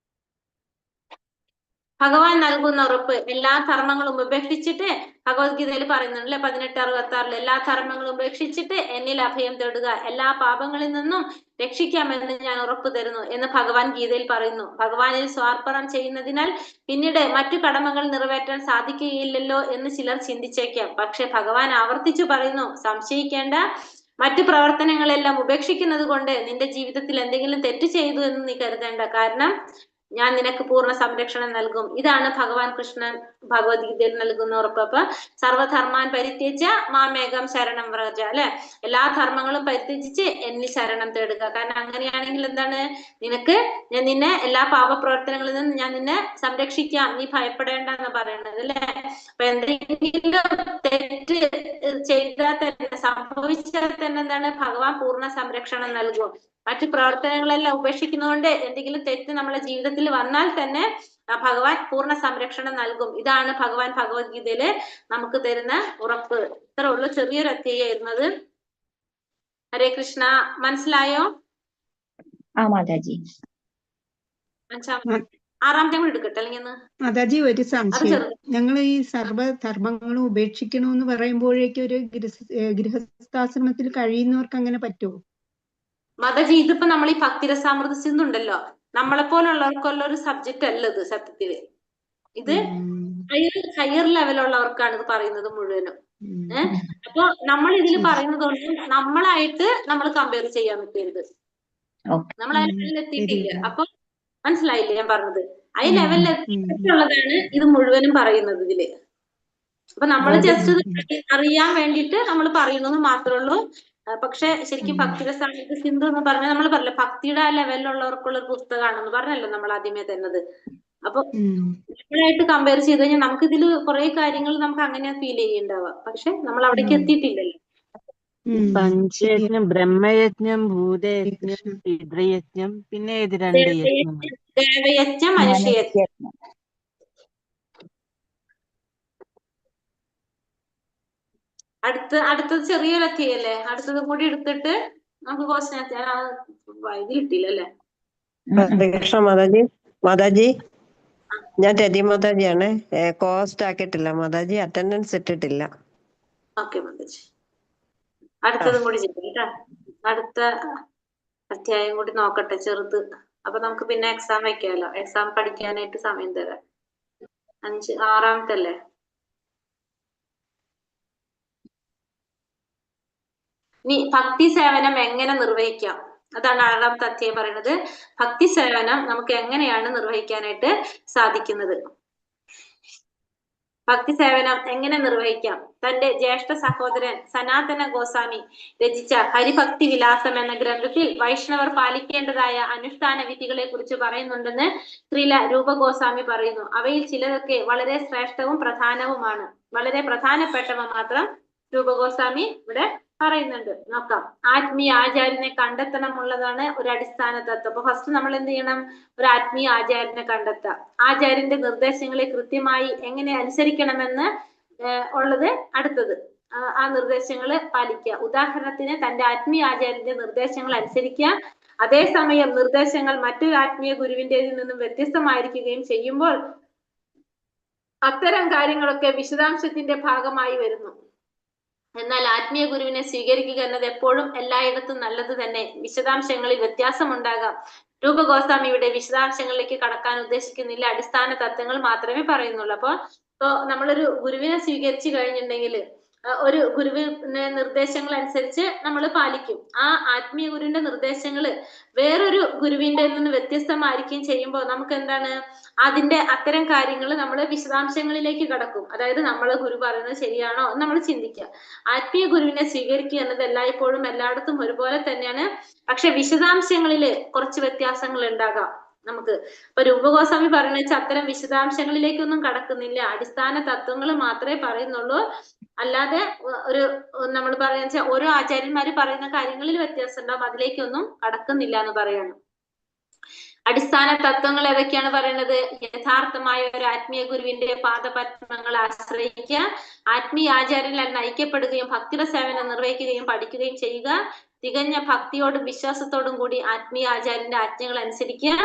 ഭഗവാൻ നൽകുന്ന ഉറപ്പ് എല്ലാ ധർമ്മങ്ങളും ഉപേക്ഷിച്ചിട്ട്, ഭഗവത്ഗീതയിൽ പറയുന്നുണ്ടല്ലേ 18:66 എല്ലാ ധർമ്മങ്ങളും ഉപേക്ഷിച്ചിട്ട് എന്നിൽ അഭയം തേടുക, എല്ലാ പാപങ്ങളിൽ നിന്നും രക്ഷിക്കാമെന്ന് ഞാൻ ഉറപ്പ് തരുന്നു എന്ന് ഭഗവാൻ ഗീതയിൽ പറയുന്നു. ഭഗവാനിൽ സ്വാർപ്പണം ചെയ്യുന്നതിനാൽ പിന്നീട് മറ്റു കടമകൾ നിറവേറ്റാൻ സാധിക്കുകയില്ലല്ലോ എന്ന് ചിലർ ചിന്തിച്ചേക്കാം. പക്ഷെ ഭഗവാൻ ആവർത്തിച്ചു പറയുന്നു, സംശയിക്കേണ്ട, മറ്റു പ്രവർത്തനങ്ങളെല്ലാം ഉപേക്ഷിക്കുന്നത് കൊണ്ട് നിന്റെ ജീവിതത്തിൽ എന്തെങ്കിലും തെറ്റ് ചെയ്തു എന്ന് നീ കരുതേണ്ട. കാരണം ഞാൻ നിനക്ക് പൂർണ്ണ സംരക്ഷണം നൽകും. ഇതാണ് ഭഗവാൻ കൃഷ്ണൻ ഭഗവത്ഗീതയിൽ നൽകുന്ന ഉറപ്പ്. അപ്പൊ സർവധർമാൻ പരിത്യജ്യ മാമേകം ശരണം വ്രജ, അല്ലെ, എല്ലാ ധർമ്മങ്ങളും പരിത്യജിച്ച് എന്നിൽ ശരണം തേടുക. കാരണം അങ്ങനെയാണെങ്കിൽ എന്താണ്, ഞാൻ നിന്നെ എല്ലാ പാപപ്രവർത്തനങ്ങളിൽ നിന്നും ഞാൻ നിന്നെ സംരക്ഷിക്കാം, നീ ഭയപ്പെടേണ്ട എന്ന് പറയുന്നത് അല്ലെ. അപ്പൊ എന്തെങ്കിലും തെറ്റ് ചെയ്താൽ തന്നെ, സംഭവിച്ചാൽ തന്നെ എന്താണ്, ഭഗവാൻ പൂർണ്ണ സംരക്ഷണം നൽകും. മറ്റു പ്രവർത്തനങ്ങളെല്ലാം ഉപേക്ഷിക്കുന്നതുകൊണ്ട് എന്തെങ്കിലും തെറ്റ് നമ്മളെ ജീവിതത്തിൽ വന്നാൽ തന്നെ ഭഗവാൻ പൂർണ്ണ സംരക്ഷണം നൽകും. ഇതാണ് ഭഗവാൻ ഭഗവത്ഗീതയില് നമുക്ക് തരുന്ന ഉറപ്പ്. ഇത്ര ഉള്ളു, ചെറിയൊരു അധ്യായമായിരുന്നത്. ഹരേ കൃഷ്ണ. മനസ്സിലായോ?
മാതാജി.
ആറാമത്തെ കൂടി എടുക്കട്ടെ അല്ലെങ്കിൽ
മാതാജി, ഒരു സംശയം. ഞങ്ങൾ ഈ സർവധർമ്മങ്ങളും ഉപേക്ഷിക്കണമെന്ന് പറയുമ്പോഴേക്കും ഒരു ഗൃഹസ്ഥാശ്രമത്തിൽ കഴിയുന്നവർക്ക് അങ്ങനെ പറ്റുമോ?
മാതാജി, ഇതിപ്പോ നമ്മൾ ഈ ഭക്തിരസാമൃത സിന്ധു ഉണ്ടല്ലോ, നമ്മളെ പോലുള്ളവർക്കുള്ള ഒരു സബ്ജക്റ്റ് അല്ല ഇത് സത്യത്തില്. ഇത് ഹയർ ലെവലുള്ളവർക്കാണ് ഇത് പറയുന്നത് മുഴുവനും. അപ്പൊ നമ്മൾ ഇതിൽ പറയുന്നത് കൊണ്ട് നമ്മളായിട്ട് നമ്മൾ കമ്പയർ ചെയ്യാൻ പറ്റരുത്. നമ്മൾ ആ ലെവലിൽ എത്തിയിട്ടില്ല. അപ്പൊ മനസ്സിലായില്ലേ ഞാൻ പറഞ്ഞത്? ആ ലെവലിൽ എത്തിയിട്ടുള്ളതാണ് ഇത് മുഴുവനും പറയുന്നത് ഇതില്. അപ്പൊ നമ്മൾ ജസ്റ്റ് അറിയാൻ വേണ്ടിയിട്ട് നമ്മൾ പറയുന്നത് മാത്രമേ ഉള്ളൂ. പക്ഷെ ശരിക്കും ഭക്തിരസാമൃത സിന്ധു എന്ന് പറഞ്ഞാൽ നമ്മൾ പറഞ്ഞില്ല, ഭക്തിയുടെ ആ ലെവലിലുള്ളവർക്കുള്ള ഒരു പുസ്തകമാണെന്ന് പറഞ്ഞല്ലോ നമ്മൾ ആദ്യമേ തന്നത്. അപ്പൊ നമ്മളായിട്ട് കമ്പയർ ചെയ്ത് കഴിഞ്ഞാൽ നമുക്ക് ഇതിൽ കുറെ കാര്യങ്ങൾ നമുക്ക് അങ്ങനെ ഫീൽ ചെയ്യുന്നുണ്ടാവുക. പക്ഷെ നമ്മൾ അവിടേക്ക് എത്തിയിട്ടില്ലല്ലോ.
പഞ്ചയജ്ഞം, ബ്രഹ്മയജ്ഞം, ഭൂതയജ്ഞം, പിതൃയജ്ഞം, പിന്നെ ഏത് രണ്ട് യജ്ഞം?
ദേവയജ്ഞം, മനുഷ്യയജ്ഞം. അടുത്തത് ചെറിയൊരു അധ്യായല്ലേ? അടുത്തത് കൂടി എടുത്തിട്ട് നമുക്ക് ക്വസ്റ്റ്യൻ ഇതിലിട്ടില്ലല്ലേ?
കൃഷ്ണ മാതാജി. മാതാജി, ഞാൻ രതി മാതാജിയാണ്. കോസ്റ്റ് ആക്കിയിട്ടില്ല മാതാജി, അറ്റൻഡൻസ് ഇട്ടിട്ടില്ല.
ഓക്കെ മാതാജി, അടുത്തതും കൂടി ചെയ്യട്ടെ. അടുത്ത അധ്യായം കൂടി നോക്കട്ടെ, ചെറുത്. അപ്പൊ നമുക്ക് പിന്നെ എക്സാം വെക്കാലോ, എക്സാം പഠിക്കാനായിട്ട് സമയം തരാം. 6-ാമത്തെ അല്ലേ? ഇനി ഭക്തി സേവനം എങ്ങനെ നിർവഹിക്കാം, അതാണ് 6-ാമത്തെ അധ്യായം പറയുന്നത്. ഭക്തി സേവനം നമുക്ക് എങ്ങനെയാണ് നിർവഹിക്കാനായിട്ട് സാധിക്കുന്നത്. ഭക്തി സേവനം എങ്ങനെ നിർവഹിക്കാം? തന്റെ ജ്യേഷ്ഠ സഹോദരൻ സനാതന ഗോസ്വാമി രചിച്ച ഹരിഭക്തി വിലാസം എന്ന ഗ്രന്ഥത്തിൽ വൈഷ്ണവർ പാലിക്കേണ്ടതായ അനുഷ്ഠാന വിധികളെ കുറിച്ച് പറയുന്നുണ്ടെന്ന് ശ്രീല രൂപ ഗോസ്വാമി പറയുന്നു. അവയിൽ ചിലതൊക്കെ വളരെ ശ്രേഷ്ഠവും പ്രധാനവുമാണ്. വളരെ പ്രധാനപ്പെട്ടവ മാത്രം രൂപ ഗോസ്വാമി ഇവിടെ പറയുന്നുണ്ട്. നോക്കാം. ആത്മീയ ആചാര്യനെ കണ്ടെത്തണമുള്ളതാണ് ഒരു അടിസ്ഥാന തത്വം. അപ്പൊ ഫസ്റ്റ് നമ്മൾ എന്ത് ചെയ്യണം? ഒരു ആത്മീയ ആചാര്യനെ കണ്ടെത്താം. ആചാര്യന്റെ നിർദ്ദേശങ്ങളെ കൃത്യമായി എങ്ങനെ അനുസരിക്കണമെന്ന് ഉള്ളത് അടുത്തത്. ആ നിർദ്ദേശങ്ങൾ പാലിക്കുക. ഉദാഹരണത്തിന് തന്റെ ആത്മീയ ആചാര്യന്റെ നിർദ്ദേശങ്ങൾ അനുസരിക്കുക. അതേസമയം നിർദ്ദേശങ്ങൾ മറ്റൊരു ആത്മീയ ഗുരുവിന്റേതിൽ നിന്നും വ്യത്യസ്തമായിരിക്കുകയും ചെയ്യുമ്പോൾ അത്തരം കാര്യങ്ങളൊക്കെ വിശദാംശത്തിന്റെ ഭാഗമായി വരുന്നു. എന്നാൽ ആത്മീയ ഗുരുവിനെ സ്വീകരിക്കുക എന്നത് എപ്പോഴും എല്ലായിടത്തും നല്ലത് തന്നെ. വിശദാംശങ്ങളിൽ വ്യത്യാസം ഉണ്ടാകാം. രൂപ ഗോസ്വാമി ഇവിടെ വിശദാംശങ്ങളിലേക്ക് കടക്കാൻ ഉദ്ദേശിക്കുന്നില്ല, അടിസ്ഥാന തത്വങ്ങൾ മാത്രമേ പറയുന്നുള്ളൂ. അപ്പൊ നമ്മളൊരു ഗുരുവിനെ സ്വീകരിച്ചു കഴിഞ്ഞിട്ടുണ്ടെങ്കിൽ ഒരു ഗുരുവിന്റെ നിർദ്ദേശങ്ങൾ അനുസരിച്ച് നമ്മൾ പാലിക്കും. ആ ആത്മീയ ഗുരുവിന്റെ നിർദ്ദേശങ്ങൾ വേറൊരു ഗുരുവിന്റെ നിന്ന് വ്യത്യസ്തമായിരിക്കും ചെയ്യുമ്പോൾ നമുക്ക് എന്താണ്, അതിന്റെ അത്തരം കാര്യങ്ങൾ നമ്മൾ വിശദാംശങ്ങളിലേക്ക് കടക്കും. അതായത് നമ്മൾ ഗുരു പറയുന്നത് ശരിയാണോ എന്ന് നമ്മൾ ചിന്തിക്കുക. ആത്മീയ ഗുരുവിനെ സ്വീകരിക്കുക എന്നത് എല്ലായ്പ്പോഴും എല്ലായിടത്തും ഒരുപോലെ തന്നെയാണ്. പക്ഷെ വിശദാംശങ്ങളിൽ കുറച്ച് വ്യത്യാസങ്ങൾ ഉണ്ടാകാം നമുക്ക്. ഇപ്പൊ രൂപ ഗോസ്വാമി പറയുന്ന വെച്ചാൽ അത്തരം വിശദാംശങ്ങളിലേക്കൊന്നും കടക്കുന്നില്ല, അടിസ്ഥാന തത്വങ്ങൾ മാത്രമേ പറയുന്നുള്ളൂ. അല്ലാതെ ഒരു നമ്മൾ പറയുന്ന വെച്ചാൽ ഓരോ ആചാര്യന്മാര് പറയുന്ന കാര്യങ്ങളിൽ വ്യത്യാസം ഉണ്ടാവും, അതിലേക്കൊന്നും കടക്കുന്നില്ല എന്ന് പറയാണ്. അടിസ്ഥാന തത്വങ്ങൾ ഏതൊക്കെയാണ് പറയുന്നത്? യഥാർത്ഥമായ ഒരു ആത്മീയ ഗുരുവിന്റെ പാദപത്മങ്ങൾ ആശ്രയിക്കുക, ആത്മീയ ആചാര്യനാൽ നയിക്കപ്പെടുകയും ഭക്തിയുടെ സേവനം നിർവഹിക്കുകയും പഠിക്കുകയും ചെയ്യുക, തികഞ്ഞ ഭക്തിയോടും വിശ്വാസത്തോടും കൂടി ആത്മീയ ആചാര്യന്റെ ആജ്ഞകൾ അനുസരിക്കുക,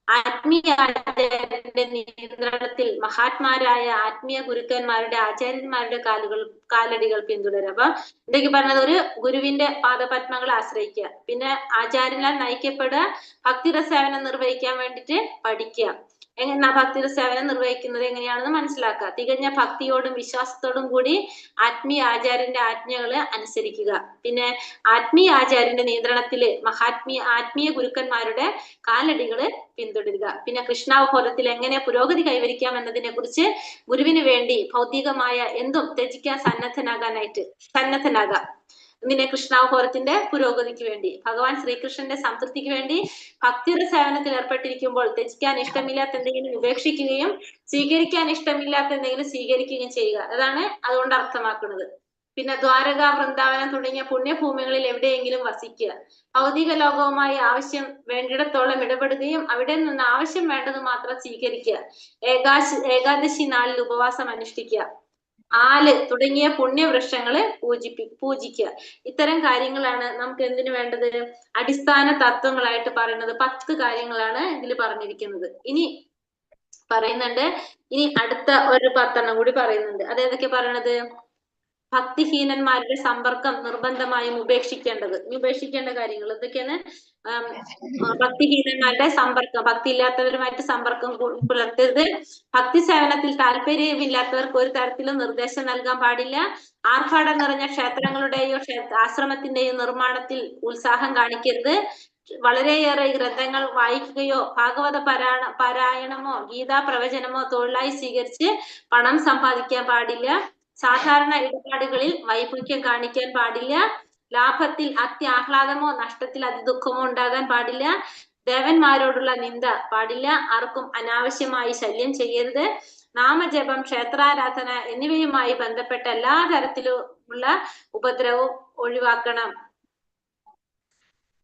ആത്മീയ ആചാര്യന്റെ നിയന്ത്രണത്തിൽ മഹാത്മാരായ ആത്മീയ ഗുരുക്കന്മാരുടെ ആചാര്യന്മാരുടെ കാലടികൾ പിന്തുടരുക. അപ്പൊ എന്തൊക്കെ പറഞ്ഞത്? ഒരു ഗുരുവിന്റെ പാദപത്മങ്ങൾ ആശ്രയിക്കുക, പിന്നെ ആചാര്യനാൽ നയിക്കപ്പെടുക, ഭക്തിയുടെ സേവനം നിർവഹിക്കാൻ വേണ്ടിയിട്ട് പഠിക്കുക. എങ്ങനെ ഭക്തിയുടെ സേവനം നിർവഹിക്കുന്നത് എങ്ങനെയാണെന്ന് മനസ്സിലാക്കുക. തികഞ്ഞ ഭക്തിയോടും വിശ്വാസത്തോടും കൂടി ആത്മീയ ആചാര്യന്റെ ആജ്ഞകള് അനുസരിക്കുക, പിന്നെ ആത്മീയ ആചാര്യന്റെ നിയന്ത്രണത്തില് ആത്മീയ ഗുരുക്കന്മാരുടെ കാലടികള് പിന്തുടരുക, പിന്നെ കൃഷ്ണാവബോധത്തിൽ എങ്ങനെ പുരോഗതി കൈവരിക്കാം എന്നതിനെ കുറിച്ച് ഗുരുവിന് വേണ്ടി ഭൗതികമായ എന്തും ത്യജിക്കാൻ സന്നദ്ധനാകാം. ഇങ്ങനെ കൃഷ്ണാവബോധത്തിന്റെ പുരോഗതിക്ക് വേണ്ടി, ഭഗവാൻ ശ്രീകൃഷ്ണന്റെ സംതൃപ്തിക്ക് വേണ്ടി ഭക്തിയുടെ സേവനത്തിൽ ഏർപ്പെട്ടിരിക്കുമ്പോൾ ത്യജിക്കാൻ ഇഷ്ടമില്ലാത്ത എന്തെങ്കിലും ഉപേക്ഷിക്കുകയും സ്വീകരിക്കാൻ ഇഷ്ടമില്ലാത്ത എന്തെങ്കിലും സ്വീകരിക്കുകയും ചെയ്യുക. അതാണ് അതുകൊണ്ട് അർത്ഥമാക്കുന്നത്. പിന്നെ ദ്വാരക, വൃന്ദാവനം തുടങ്ങിയ പുണ്യഭൂമികളിൽ എവിടെയെങ്കിലും വസിക്കുക. ഭൗതിക ലോകവുമായി ആവശ്യം വേണ്ടിടത്തോളം ഇടപെടുകയും അവിടെ നിന്ന് ആവശ്യം വേണ്ടത് മാത്രം സ്വീകരിക്കുക. ഏകാദശി നാളിൽ ഉപവാസം അനുഷ്ഠിക്കുക. ആല് തുടങ്ങിയ പുണ്യവൃക്ഷങ്ങള് പൂജിക്കുക. ഇത്തരം കാര്യങ്ങളാണ് നമുക്ക് എന്തിനു വേണ്ടത്? അടിസ്ഥാന തത്വങ്ങളായിട്ട് പറയുന്നത്. 10 കാര്യങ്ങളാണ് ഇതിൽ പറഞ്ഞിരിക്കുന്നത്. ഇനി പറയുന്നുണ്ട്, ഇനി അടുത്ത ഒരു 10 കൂടി പറയുന്നുണ്ട്. അതേതൊക്കെ പറയണത്? ഭക്തിഹീനന്മാരുടെ സമ്പർക്കം നിർബന്ധമായും ഉപേക്ഷിക്കേണ്ടത്. ഇനി ഉപേക്ഷിക്കേണ്ട കാര്യങ്ങൾ എന്തൊക്കെയാണ്? ഭക്തിഹീനന്മാരുടെ സമ്പർക്കം, ഭക്തി ഇല്ലാത്തവരുമായിട്ട് സമ്പർക്കം പുലർത്തരുത്. ഭക്തി സേവനത്തിൽ താല്പര്യമില്ലാത്തവർക്ക് ഒരു തരത്തിലും നിർദ്ദേശം നൽകാൻ പാടില്ല. ആർഭാടം നിറഞ്ഞ ക്ഷേത്രങ്ങളുടെയോ ആശ്രമത്തിന്റെയോ നിർമ്മാണത്തിൽ ഉത്സാഹം കാണിക്കരുത്. വളരെയേറെ ഗ്രന്ഥങ്ങൾ വായിക്കുകയോ ഭാഗവത പാരായണമോ ഗീതാ പ്രവചനമോ തൊഴിലായി സ്വീകരിച്ച് പണം സമ്പാദിക്കാൻ പാടില്ല. സാധാരണ ഇടപാടുകളിൽ വൈമുഖ്യം കാണിക്കാൻ പാടില്ല. ലാഭത്തിൽ അത്യാഹ്ലാദമോ നഷ്ടത്തിൽ അതിദുഃഖമോ ഉണ്ടാകാൻ പാടില്ല. ദേവന്മാരോടുള്ള നിന്ദ പാടില്ല. ആർക്കും അനാവശ്യമായി ശല്യം ചെയ്യരുത്. നാമജപം, ക്ഷേത്രാരാധന എന്നിവയുമായി ബന്ധപ്പെട്ട എല്ലാ തരത്തിലുള്ള ഉപദ്രവവും ഒഴിവാക്കണം.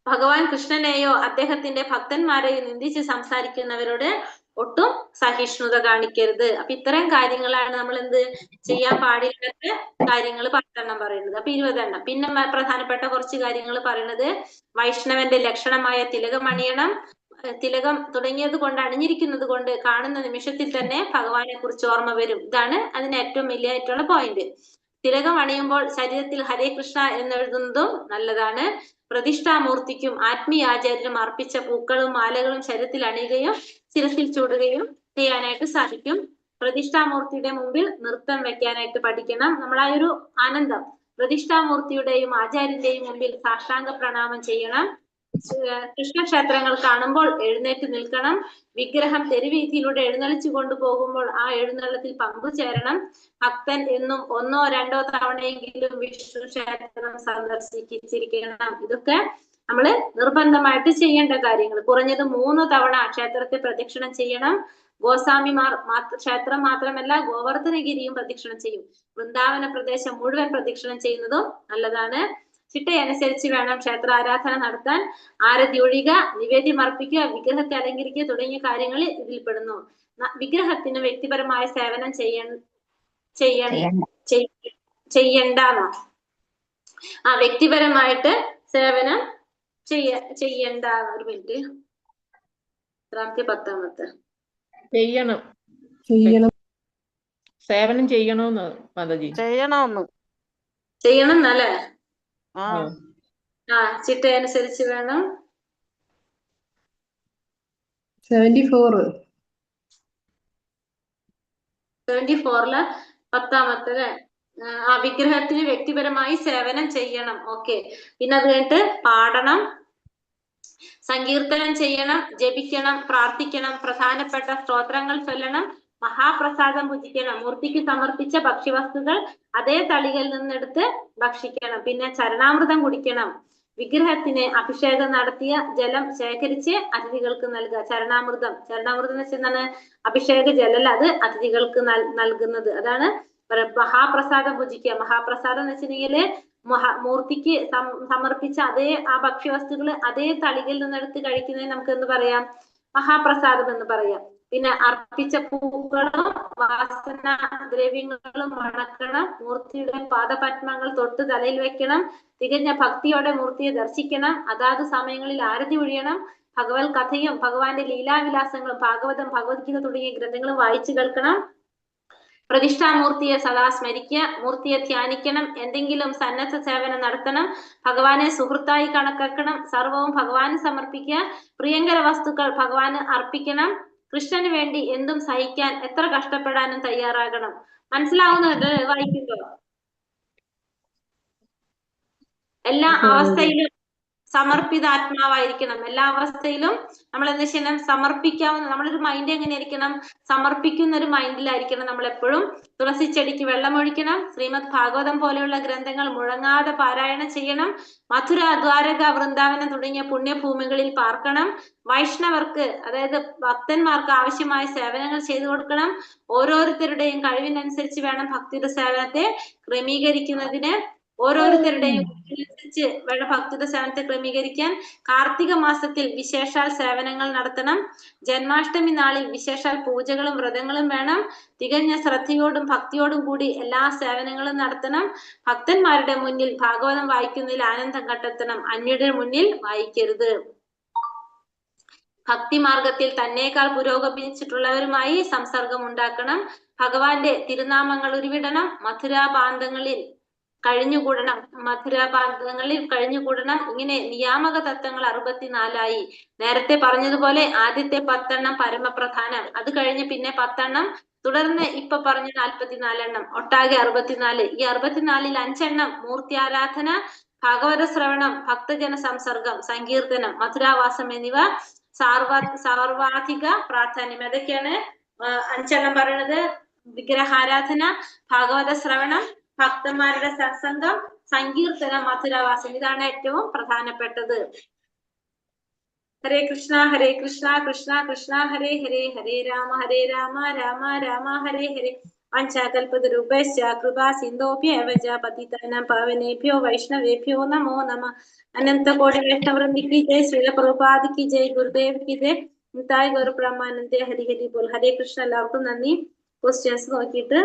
ഭഗവാൻ കൃഷ്ണനെയോ അദ്ദേഹത്തിന്റെ ഭക്തന്മാരെയോ നിന്ദിച്ച് സംസാരിക്കുന്നവരോട് ഒട്ടും സഹിഷ്ണുത കാണിക്കരുത്. അപ്പൊ ഇത്തരം കാര്യങ്ങളാണ് നമ്മൾ എന്ത് ചെയ്യാൻ പാടില്ലാത്ത കാര്യങ്ങൾ 10 പറയുന്നത്. അപ്പൊ 20. പിന്നെ പ്രധാനപ്പെട്ട കുറച്ച് കാര്യങ്ങൾ പറയുന്നത്, വൈഷ്ണവന്റെ ലക്ഷണമായ തിലകം അണിയണം. തിലകം തുടങ്ങിയത് കൊണ്ട്, അണിഞ്ഞിരിക്കുന്നത് കൊണ്ട് കാണുന്ന നിമിഷത്തിൽ തന്നെ ഭഗവാനെ കുറിച്ച് ഓർമ്മ വരും. ഇതാണ് അതിന് ഏറ്റവും വലിയായിട്ടുള്ള പോയിന്റ്. തിലകം അണിയുമ്പോൾ ശരീരത്തിൽ ഹരേ കൃഷ്ണ എന്നെഴുതുന്നതും നല്ലതാണ്. പ്രതിഷ്ഠാമൂർത്തിക്കും ആത്മീയാചാര്യനും അർപ്പിച്ച പൂക്കളും മാലകളും ശരീരത്തിൽ അണിയുകയും ശിരസിൽ ചൂടുകയും ചെയ്യാനായിട്ട് സാധിക്കും. പ്രതിഷ്ഠാമൂർത്തിയുടെ മുമ്പിൽ നൃത്തം വെക്കാനായിട്ട് പഠിക്കണം. നമ്മളാ ഒരു ആനന്ദം പ്രതിഷ്ഠാമൂർത്തിയുടെയും ആചാര്യന്റെയും മുമ്പിൽ സാഷ്ടാംഗ പ്രണാമം ചെയ്യണം. കൃഷ്ണക്ഷേത്രങ്ങൾ കാണുമ്പോൾ എഴുന്നേറ്റ് നിൽക്കണം. വിഗ്രഹം തെരുവീഥിയിലൂടെ എഴുന്നള്ളിച്ചു കൊണ്ടുപോകുമ്പോൾ ആ എഴുന്നള്ളത്തിൽ പങ്കുചേരണം. ഭക്തൻ എന്നും 1 or 2 തവണയെങ്കിലും വിഷ്ണു ക്ഷേത്രം സന്ദർശിച്ചിരിക്കണം. ഇതൊക്കെ നമ്മള് നിർബന്ധമായിട്ട് ചെയ്യേണ്ട കാര്യങ്ങൾ. കുറഞ്ഞത് 3 തവണ ക്ഷേത്രത്തെ പ്രദക്ഷിണം ചെയ്യണം. ഗോസ്വാമിമാർ ക്ഷേത്രം മാത്രമല്ല ഗോവർദ്ധനഗിരിയും പ്രദക്ഷിണം ചെയ്യും. വൃന്ദാവന പ്രദേശം മുഴുവൻ പ്രദക്ഷിണം ചെയ്യുന്നതും നല്ലതാണ്. ചിട്ടയനുസരിച്ച് വേണം ക്ഷേത്ര ആരാധന നടത്താൻ. ആരതി ഒഴിയുക, നിവേദ്യം അർപ്പിക്കുക, വിഗ്രഹത്തെ അലങ്കരിക്കുക തുടങ്ങിയ കാര്യങ്ങൾ ഇതിൽ പെടുന്നു. വിഗ്രഹത്തിന് വ്യക്തിപരമായ സേവനം ചെയ്യണ്ടെന്നോ? വ്യക്തിപരമായിട്ട് സേവനം ചെയ്യണ്ട. ഒരു മിനിറ്റ്, 10
ചെയ്യണം. സേവനം ചെയ്യണോന്ന് മാതാജി.
ചെയ്യണം എന്നല്ലേ? ചിട്ടയനുസരിച്ച് വേണം.
74
74 10 വിഗ്രഹത്തിന് വ്യക്തിപരമായി സേവനം ചെയ്യണം. ഓക്കെ. പിന്നെ അത് കഴിഞ്ഞിട്ട് പാടണം, സങ്കീർത്തനം ചെയ്യണം, ജപിക്കണം, പ്രാർത്ഥിക്കണം, പ്രധാനപ്പെട്ട സ്തോത്രങ്ങൾ ചൊല്ലണം, മഹാപ്രസാദം ഭുജിക്കണം. മൂർത്തിക്ക് സമർപ്പിച്ച ഭക്ഷ്യവസ്തുക്കൾ അതേ തളികയിൽ നിന്നെടുത്ത് ഭക്ഷിക്കണം. പിന്നെ ചരണാമൃതം കുടിക്കണം. വിഗ്രഹത്തിന് അഭിഷേകം നടത്തിയ ജലം ശേഖരിച്ച് അതിഥികൾക്ക് നൽകുക. ചരണാമൃതം എന്ന് വെച്ചാൽ എന്താണ്? അഭിഷേക ജലം, അത് അതിഥികൾക്ക് നൽകുന്നത്. അതാണ് മഹാപ്രസാദം ഭുജിക്കുക. മഹാപ്രസാദം എന്ന് വെച്ചിട്ടുണ്ടെങ്കില് മൂർത്തിക്ക് സമർപ്പിച്ച അതേ ആ ഭക്ഷ്യവസ്തുക്കള് അതേ തളികയിൽ നിന്നെടുത്ത് കഴിക്കുന്നതിന് നമുക്ക് എന്ത് പറയാം? മഹാപ്രസാദം എന്ന് പറയാം. പിന്നെ അർപ്പിച്ച പൂക്കളും വാസന ദ്രവ്യങ്ങളും മണക്കണം. മൂർത്തിയുടെ പാദപത്മങ്ങൾ തൊട്ട് തലയിൽ വെക്കണം. തികഞ്ഞ ഭക്തിയോടെ മൂർത്തിയെ ദർശിക്കണം. അതാത് സമയങ്ങളിൽ ആരതി ഒഴിയണം. ഭഗവത് കഥയും ഭഗവാന്റെ ലീലാവിലാസങ്ങളും ഭാഗവതം, ഭഗവത്ഗീത തുടങ്ങിയ ഗ്രന്ഥങ്ങളും വായിച്ചു കേൾക്കണം. പ്രതിഷ്ഠാമൂർത്തിയെ സദാ സ്മരിക്കുക. മൂർത്തിയെ ധ്യാനിക്കണം. എന്തെങ്കിലും സന്നദ്ധ സേവനം നടത്തണം. ഭഗവാനെ സുഹൃത്തായി കണക്കാക്കണം. സർവവും ഭഗവാന് സമർപ്പിക്കുക. പ്രിയങ്കര വസ്തുക്കൾ ഭഗവാന് അർപ്പിക്കണം. കൃഷ്ണന് വേണ്ടി എന്തും സഹിക്കാൻ, എത്ര കഷ്ടപ്പെടാനും തയ്യാറാകണം. മനസ്സിലാവുന്നുണ്ട് വായിക്കുമ്പോ? എല്ലാ അവസ്ഥയിലും സമർപ്പിതാത്മാവായിരിക്കണം. എല്ലാ അവസ്ഥയിലും നമ്മൾ എന്ത് ചെയ്യണം? സമർപ്പിക്കാവുന്ന നമ്മളൊരു മൈൻഡ് എങ്ങനെയായിരിക്കണം? സമർപ്പിക്കുന്ന ഒരു മൈൻഡിലായിരിക്കണം നമ്മൾ എപ്പോഴും. തുളസി ചെടിക്ക് വെള്ളമൊഴിക്കണം. ശ്രീമദ് ഭാഗവതം പോലെയുള്ള ഗ്രന്ഥങ്ങൾ മുഴങ്ങാതെ പാരായണം ചെയ്യണം. മഥുര, ദ്വാരക, വൃന്ദാവനം തുടങ്ങിയ പുണ്യഭൂമികളിൽ പാർക്കണം. വൈഷ്ണവർക്ക്, അതായത് ഭക്തന്മാർക്ക് ആവശ്യമായ സേവനങ്ങൾ ചെയ്തു കൊടുക്കണം. ഓരോരുത്തരുടെയും കഴിവിനനുസരിച്ച് വേണം ഭക്തിയുടെ സേവനത്തെ ക്രമീകരിക്കുന്നതിന്. ഓരോരുത്തരുടെയും കഴിവിനനുസരിച്ച് വേണം ഭക്തിയുടെ സേവനത്തെ ക്രമീകരിക്കാൻ. കാർത്തിക മാസത്തിൽ വിശേഷാൽ സേവനങ്ങൾ നടത്തണം. ജന്മാഷ്ടമി നാളിൽ വിശേഷാൽ പൂജകളും വ്രതങ്ങളും വേണം. തികഞ്ഞ ശ്രദ്ധയോടും ഭക്തിയോടും കൂടി എല്ലാ സേവനങ്ങളും നടത്തണം. ഭക്തന്മാരുടെ മുന്നിൽ ഭാഗവതം വായിക്കുന്നതിൽ ആനന്ദം കണ്ടെത്തണം. അന്യരുടെ മുന്നിൽ വായിക്കരുത്. ഭക്തിമാർഗത്തിൽ തന്നേക്കാൾ പുരോഗമിച്ചിട്ടുള്ളവരുമായി സംസർഗം ഉണ്ടാക്കണം. ഭഗവാന്റെ തിരുനാമങ്ങൾ ഉരുവിടണം. മഥുരാപാന്തങ്ങളിൽ കഴിഞ്ഞുകൂടണം. ഇങ്ങനെ നിയാമക തത്വങ്ങൾ 64 നേരത്തെ പറഞ്ഞതുപോലെ ആദ്യത്തെ 10 പരമപ്രധാനം, അത് കഴിഞ്ഞ് പിന്നെ 10, തുടർന്ന് ഇപ്പൊ പറഞ്ഞ 44, ഒട്ടാകെ 64. ഈ 64-ൽ 5 മൂർത്തിയാരാധന, ഭാഗവത ശ്രവണം, ഭക്തജന സംസർഗം, സങ്കീർത്തനം, മഥുരാവാസം എന്നിവ സാർവാധിക പ്രാധാന്യം. അതൊക്കെയാണ് 5 പറയുന്നത്. വിഗ്രഹാരാധന, ഭാഗവത ശ്രവണം, ഭക്തന്മാരുടെ സത്സംഗം, സങ്കീർത്തനം, മഥുരാവാസം. ഇതാണ് ഏറ്റവും പ്രധാനപ്പെട്ടത്. ഹരേ കൃഷ്ണ ഹരേ കൃഷ്ണ കൃഷ്ണ കൃഷ്ണ ഹരേ ഹരേ, ഹരേ രാമ രാമ രാമ ഹരേ ഹരേ. വഞ്ചാകൽപതരൂപശ്ച കൃപാ സിന്ധോഭ്യവ ച പതിതാനാം പാവനേഭ്യോ വൈഷ്ണവേഭ്യോ നമോ നമഃ. അനന്ത കോടി വൈഷ്ണവൃന്ദി കി ജയ്, ശ്രീല പ്രഭുപാദ് കി ജയ്, ഗുരുദേവ് കി ജയ്, നിതായ് ഗൗര ബ്രഹ്മാനന്ദേ. ഹരി ഹരി ബോൾ. ഹരേ കൃഷ്ണ. എല്ലാവർക്കും നന്ദി. ക്വസ്റ്റ്യൻസ് നോക്കിയിട്ട്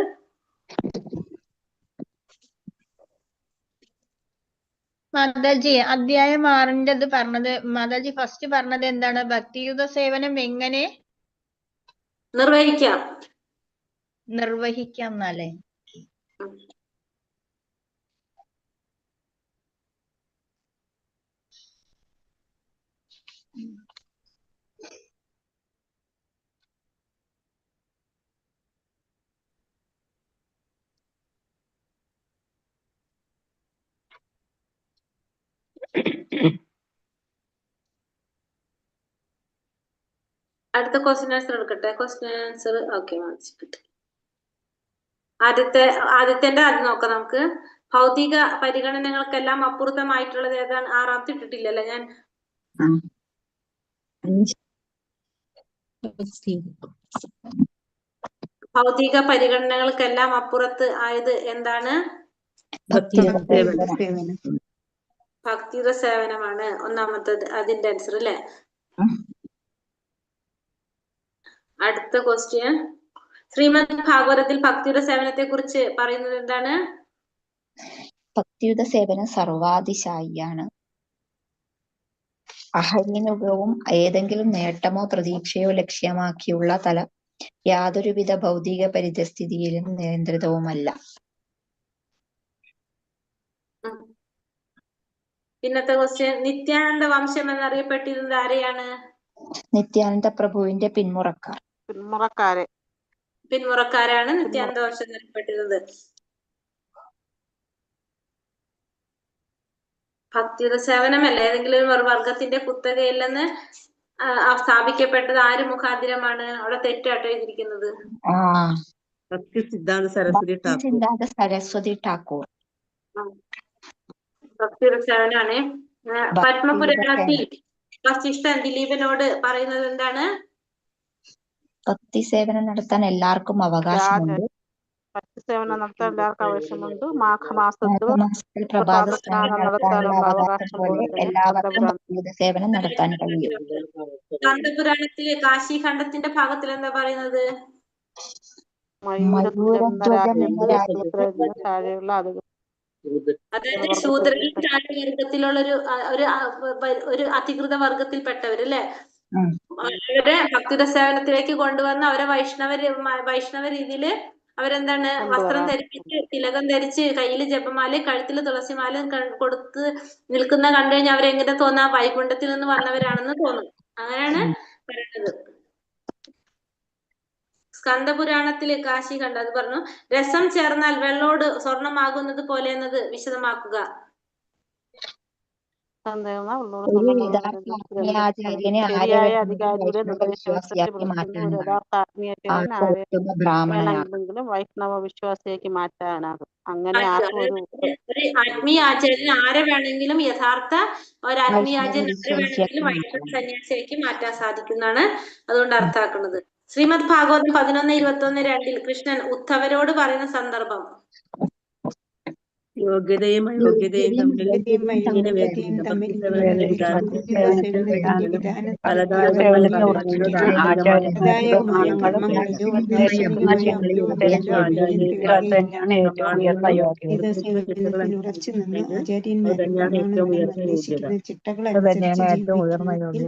മാതാജി, അധ്യായം 6-ന്റെ പറഞ്ഞത് മാതാജി ഫസ്റ്റ് പറഞ്ഞത് എന്താണ്? ഭക്തിയുത സേവനം എങ്ങനെ നിർവഹിക്കാം എന്നല്ലേ?
അടുത്ത ക്വസ്റ്റ്യൻ ആൻസർ എടുക്കട്ടെ. Question answer okay. ആദ്യത്തെ ആദ്യം നോക്കാം നമുക്ക്. ഭൗതിക പരിഗണനകൾക്കെല്ലാം അപ്പുറത്തമായിട്ടുള്ളത് ഏതാണ്? 6ാമത്തെ ഇട്ടിട്ടില്ലല്ലോ ഞാൻ. ഭൗതിക പരിഗണനകൾക്കെല്ലാം അപ്പുറത്ത് ആയത് എന്താണ്? ഭക്തിയുടെ സേവനമാണ് ഒന്നാമത്തത്. അതിന്റെ ആൻസർ അല്ലെ? അടുത്ത ക്വസ്റ്റ്യൻ, ശ്രീമദ് ഭാഗവതത്തിൽ ഭക്തിയുടെ സേവനത്തെ കുറിച്ച് പറയുന്നത് എന്താണ്?
ഭക്തിയുടെ സേവനം സർവാതിശായിയാണ്. അഹൈനുകവും ഏതെങ്കിലും നേട്ടമോ പ്രതീക്ഷയോ ലക്ഷ്യമാക്കിയുള്ള യാതൊരുവിധ ഭൗതിക പരിതസ്ഥിതിയിലും നിയന്ത്രിതവുമല്ല.
പിന്നത്തെ ക്വസ്റ്റ്യൻ, നിത്യാനന്ദ വംശം എന്നറിയപ്പെട്ടിരുന്നത് ആരെയാണ്?
നിത്യാനന്ദ പ്രഭുവിന്റെ
പിന്മുറക്കാരാണ് നിത്യാനന്ദ വംശം എന്നറിയപ്പെട്ടിരുന്നത്. ഭക്തിയുടെ സേവനമല്ല ഏതെങ്കിലും ഒരു വർഗത്തിന്റെ കുത്തകയില്ലെന്ന് സ്ഥാപിക്കപ്പെട്ടത് ആര് മുഖാന്തിരമാണ്? അവിടെ തെറ്റാട്ടോ എഴുതിയിരിക്കുന്നത്.
സിദ്ധാന്ത സരസ്വതി ഠാക്കൂർ.
ഭക്തിയുടെ സേവനാണ്. പത്മപുരാണത്തിൽ വസിഷ്ഠൻ ദിലീപനോട് പറയുന്നത് എന്താണ്?
ഭക്തി സേവനം നടത്താൻ എല്ലാവർക്കും അവകാശമുണ്ട്. മാഘമാസത്തിൽ പ്രഭാത സ്നാനം നടത്താനുള്ള അവകാശം പോലെ എല്ലാവർക്കും ഭക്തിയുടെ സേവനം നടത്താൻ കഴിയും.
സ്കന്ദപുരാണത്തിലെ കാശിഖണ്ഡത്തിന്റെ ഭാഗത്തിൽ എന്താ പറയുന്നത്? അതായത് ശൂദ്രരിൽ താഴെ വർഗത്തിലുള്ള ഒരു അധികൃത വർഗത്തിൽപ്പെട്ടവരല്ലേ, അവരെ ഭക്തിയുടെ സേവനത്തിലേക്ക് കൊണ്ടുവന്ന് അവരെ വൈഷ്ണവ രീതിയില് അവരെന്താണ് വസ്ത്രം ധരിപ്പിച്ച് തിലകം ധരിച്ച് കയ്യില് ജപമാല കഴുത്തില് തുളസിമാല കൊടുത്ത് നിൽക്കുന്ന കണ്ടു കഴിഞ്ഞാൽ അവരെങ്ങനെ തോന്നാ? വൈകുണ്ഠത്തിൽ നിന്ന് വന്നവരാണെന്ന് തോന്നും. അങ്ങനെയാണ് പറയുന്നത്. സ്കന്ദപുരാണത്തില് കാശി കണ്ട അത് പറഞ്ഞു. രസം ചേർന്നാൽ വെള്ളോട് സ്വർണമാകുന്നത് പോലെ എന്നത് വിശദമാക്കുക.
ഒരു യഥാർത്ഥ ആത്മീയാചാര്യനെ
ശരിയായ
ആര്
അധികാരിയുടെ
വൈഷ്ണവ
നിർദ്ദേശമനുസരിച്ച്
വിശ്വാസിയാക്കി
പ്രവർത്തിക്കുന്ന ഒരു
മാറ്റാനാകും.
യഥാർത്ഥ ആത്മീയാചാര്യനെ
ആർക്ക് ഉത്തമ ബ്രാഹ്മണനാകും.
വേണമെങ്കിലും വൈഷ്ണവ വിശ്വാസിയാക്കി മാറ്റാനാകും. അങ്ങനെ
പറ്റും.
ആർക്കും ഒരു
ഒരു ആത്മീയ ആചാര്യന് ആരെ വേണമെങ്കിലും യഥാർത്ഥ ഒരു ആത്മീയ
വൈഷ്ണവ
ആചാര്യൻ ആരെ
വിശ്വാസിയാക്കി
വേണമെങ്കിലും വൈഷ്ണവ
മാറ്റാനാകും.
സന്യാസിയാക്കി മാറ്റാൻ സാധിക്കുന്നതാണ് അതുകൊണ്ട് അർത്ഥാക്കുന്നത്. ശ്രീമദ് ഭാഗവതം 11:21-2 കൃഷ്ണൻ ഉദ്ധവരോട് പറയുന്ന സന്ദർഭം.
യോഗ്യതയും അയോഗ്യതയും തമ്മിൽ ഇങ്ങനെ
അയോഗ്യതയും തമ്മിൽ
ഭക്തിസേവനത്തിന്റെ വിധാനത്തിൽ
സേവനത്തിന്റെ വിധാനത്തിൽ
പലതാരതമ്യം
പലതായ കർമ്മങ്ങളിലോ ദാർശനികമായോ ഉപദേശിച്ചോ ഇത് സേവനത്തിൽ ഉറച്ചു നിന്ന് ആചാര്യന്മാരുടെ പ്രമാണങ്ങളെ നിർദ്ദേശിക്കുന്ന ചിട്ടകളനുസരിച്ച് ജീവിക്കുന്നതിൽ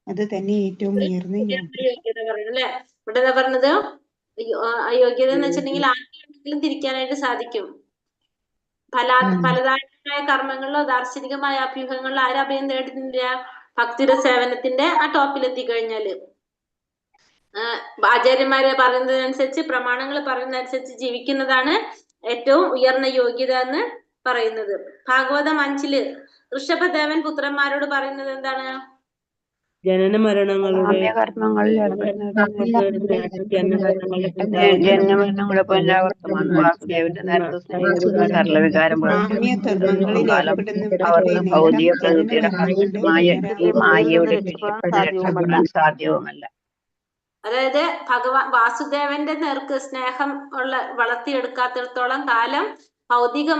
അത് തന്നെ ഏറ്റവും ഉയർന്ന
യോഗ്യത പറയുന്നത് അല്ലെ. ഇവിടെ എന്താ പറഞ്ഞത്? അയോഗ്യത എന്ന് വെച്ചിട്ടുണ്ടെങ്കിൽ ആർക്കെങ്കിലും തിരിക്കാനായിട്ട് സാധിക്കും. പലതായ കർമ്മങ്ങളിലോ ദാർശനികമായ അഭ്യൂഹങ്ങളിലോ ആരഭയം നേടുന്നില്ല? ഭക്തിയുടെ സേവനത്തിന്റെ ആ ടോപ്പിൽ എത്തിക്കഴിഞ്ഞാല് ആചാര്യന്മാരെ പറയുന്നതിനനുസരിച്ച് പ്രമാണങ്ങൾ പറയുന്നതനുസരിച്ച് ജീവിക്കുന്നതാണ് ഏറ്റവും ഉയർന്ന യോഗ്യത എന്ന് പറയുന്നത്. ഭാഗവതം 5 ഋഷഭദേവൻ പുത്രന്മാരോട് പറയുന്നത് എന്താണ്?
ജനന മരണങ്ങളുടെ
കർമ്മങ്ങളിൽ ഏർപ്പെടുന്നവരുടെ
സാധ്യവുമല്ല.
അതായത് വാസുദേവന്റെ നേർക്ക് സ്നേഹം വളർത്തിയെടുക്കാത്തിടത്തോളം കാലം ഭൗതിക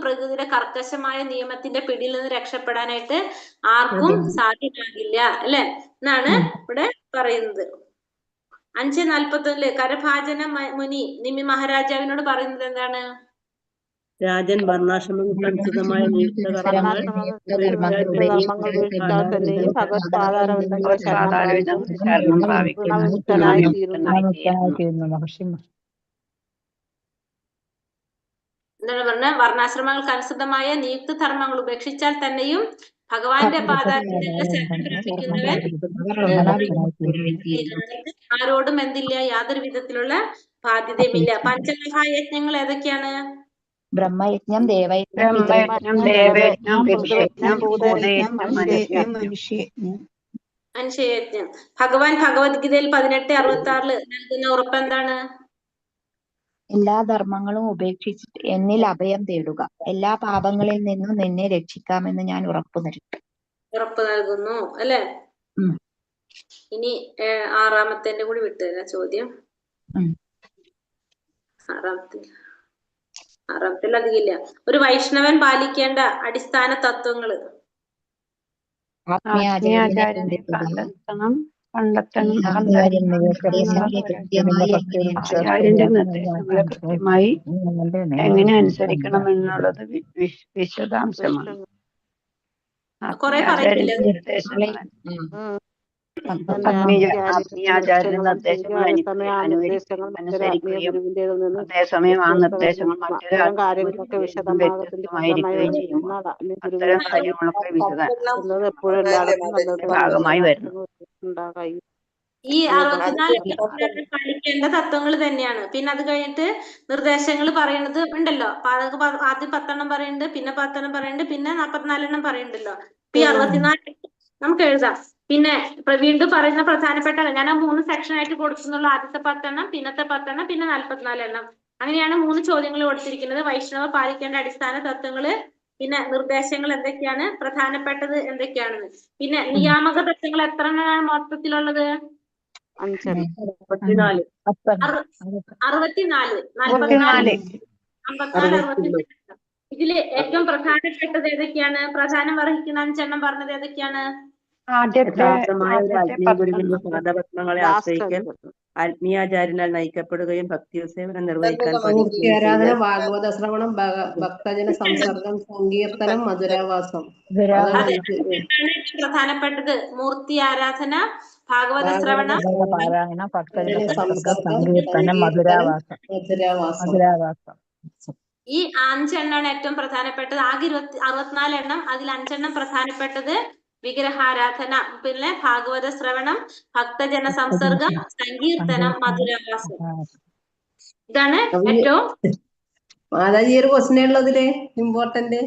പ്രകൃതിയുടെ കർക്കശമായ നിയമത്തിന്റെ പിടിയിൽ നിന്ന് രക്ഷപ്പെടാനായിട്ട് ആർക്കും സാധ്യമാകില്ല അല്ലെ എന്നാണ് ഇവിടെ പറയുന്നത്. 5:41 കരഭാജന മുനി നിമി മഹാരാജാവിനോട് പറയുന്നത് എന്താണ്?
രാജൻ വർണ്ണാശ്രമങ്ങൾക്കനുസൃതമായ നിയുക്തകർമ്മങ്ങൾ
എന്താണ് പറഞ്ഞ? വർണ്ണാശ്രമങ്ങൾക്ക് അനുസൃതമായ നിയുക്ത ധർമ്മങ്ങൾ ഉപേക്ഷിച്ചാൽ തന്നെയും ഭഗവാന്റെ പാദാരവിന്ദങ്ങളിൽ ശരണം പ്രാപിക്കുന്നവൻ ആരോടും എന്തില്ല? യാതൊരു വിധത്തിലുള്ള ബാധ്യതയുമില്ല. പഞ്ചമഹായജ്ഞങ്ങൾ ഏതൊക്കെയാണ്?
ബ്രഹ്മയജ്ഞം, ദേവയജ്ഞം,
മനുഷ്യയജ്ഞം. ഭഗവാൻ ഭഗവത്ഗീതയിൽ 18:66 നൽകുന്ന ഉറപ്പ് എന്താണ്?
എല്ലാ ധർമ്മങ്ങളും ഉപേക്ഷിച്ചിട്ട് എന്നിൽ അഭയം തേടുക. എല്ലാ പാപങ്ങളിൽ നിന്നും നിന്നെ രക്ഷിക്കാമെന്ന് ഞാൻ ഉറപ്പു
നൽകുന്നു അല്ലെ. ഇനി 6-ാമത്തെ കൂടി വിട്ടുതരാം ചോദ്യം. 6-ാമത്തിൽ അധികമില്ല. ഒരു വൈഷ്ണവൻ പാലിക്കേണ്ട അടിസ്ഥാന തത്വങ്ങള്.
കൃത്യമായി എങ്ങനെ അനുസരിക്കണം എന്നുള്ളത് വിശദാംശമാണ്.
കൊറേ പറയില്ല.
ആത്മീയാചാര്യ നിർദ്ദേശങ്ങൾ അനുസരിക്കുകയും അതേസമയം ആ നിർദ്ദേശങ്ങൾ മറ്റൊരു
കാര്യങ്ങളൊക്കെ
വ്യത്യസ്തമായിരിക്കുകയും ചെയ്യുമ്പോൾ അത്തരം കാര്യങ്ങളൊക്കെ വിശദ ഭാഗമായി വരുന്നു.
ഈ 64 പാലിക്കേണ്ട തത്വങ്ങൾ തന്നെയാണ്. പിന്നെ അത് കഴിഞ്ഞിട്ട് നിർദ്ദേശങ്ങൾ പറയുന്നത് ഉണ്ടല്ലോ. ആദ്യം 10 പറയുന്നുണ്ട്, പിന്നെ 10 പറയുന്നുണ്ട്, പിന്നെ 44 പറയുന്നുണ്ടല്ലോ. ഈ 64 നമുക്ക് എഴുതാം. പിന്നെ വീണ്ടും പറയുന്ന പ്രധാനപ്പെട്ട ഞാൻ 3 സെക്ഷനായിട്ട് കൊടുക്കുന്നുള്ള. ആദ്യത്തെ 10, പിന്നത്തെ 10, പിന്നെ 44. അങ്ങനെയാണ് 3 ചോദ്യങ്ങൾ കൊടുത്തിരിക്കുന്നത്. വൈഷ്ണവ പാലിക്കേണ്ട അടിസ്ഥാന തത്വങ്ങള്, പിന്നെ നിർദ്ദേശങ്ങൾ എന്തൊക്കെയാണ്, പ്രധാനപ്പെട്ടത് എന്തൊക്കെയാണെന്ന്. പിന്നെ നിയാമക തത്വങ്ങൾ എത്ര എണ്ണമാണ് മൊത്തത്തിലുള്ളത്?
64,
64, 44, 54, 64. ഇതില് ഏറ്റവും പ്രധാനപ്പെട്ടത് ഏതൊക്കെയാണ്? പ്രധാനം വഹിക്കുന്ന 5 എണ്ണം പറഞ്ഞത് ഏതൊക്കെയാണ്?
യഥാർത്ഥമായ ഒരു ആത്മീയ ഗുരുവിന്റെ പാദപത്മങ്ങളെ ആശ്രയിക്കാൻ, ആത്മീയാചാര്യനാൽ നയിക്കപ്പെടുകയും ഭക്തി സേവനം നിർവഹിക്കാൻ
ആരാധന, ഭാഗവത ശ്രവണം, ഭക്തജന സംസർഗം, സങ്കീർത്തനം, മധുരാവാസം.
പ്രധാനപ്പെട്ടത് മൂർത്തി ആരാധന, ഭാഗവത ശ്രവണം,
മധുരാവാസം.
ഈ 5 എണ്ണമാണ് ഏറ്റവും പ്രധാനപ്പെട്ടത്. ആകെ 64 എണ്ണം. അതിൽ 5 എണ്ണം പ്രധാനപ്പെട്ടത് വിഗ്രഹാരാധന, പിന്നെ ഭാഗവത ശ്രവണം, ഭക്തജന സംസർഗം, സങ്കീർത്തനം, മധുരാവാസം. ഇതാണ് ഏറ്റവും
മാതാജി ഒരു ക്വസ്റ്റ്യൻ ഉള്ളതില് ഇമ്പോർട്ടന്റ്.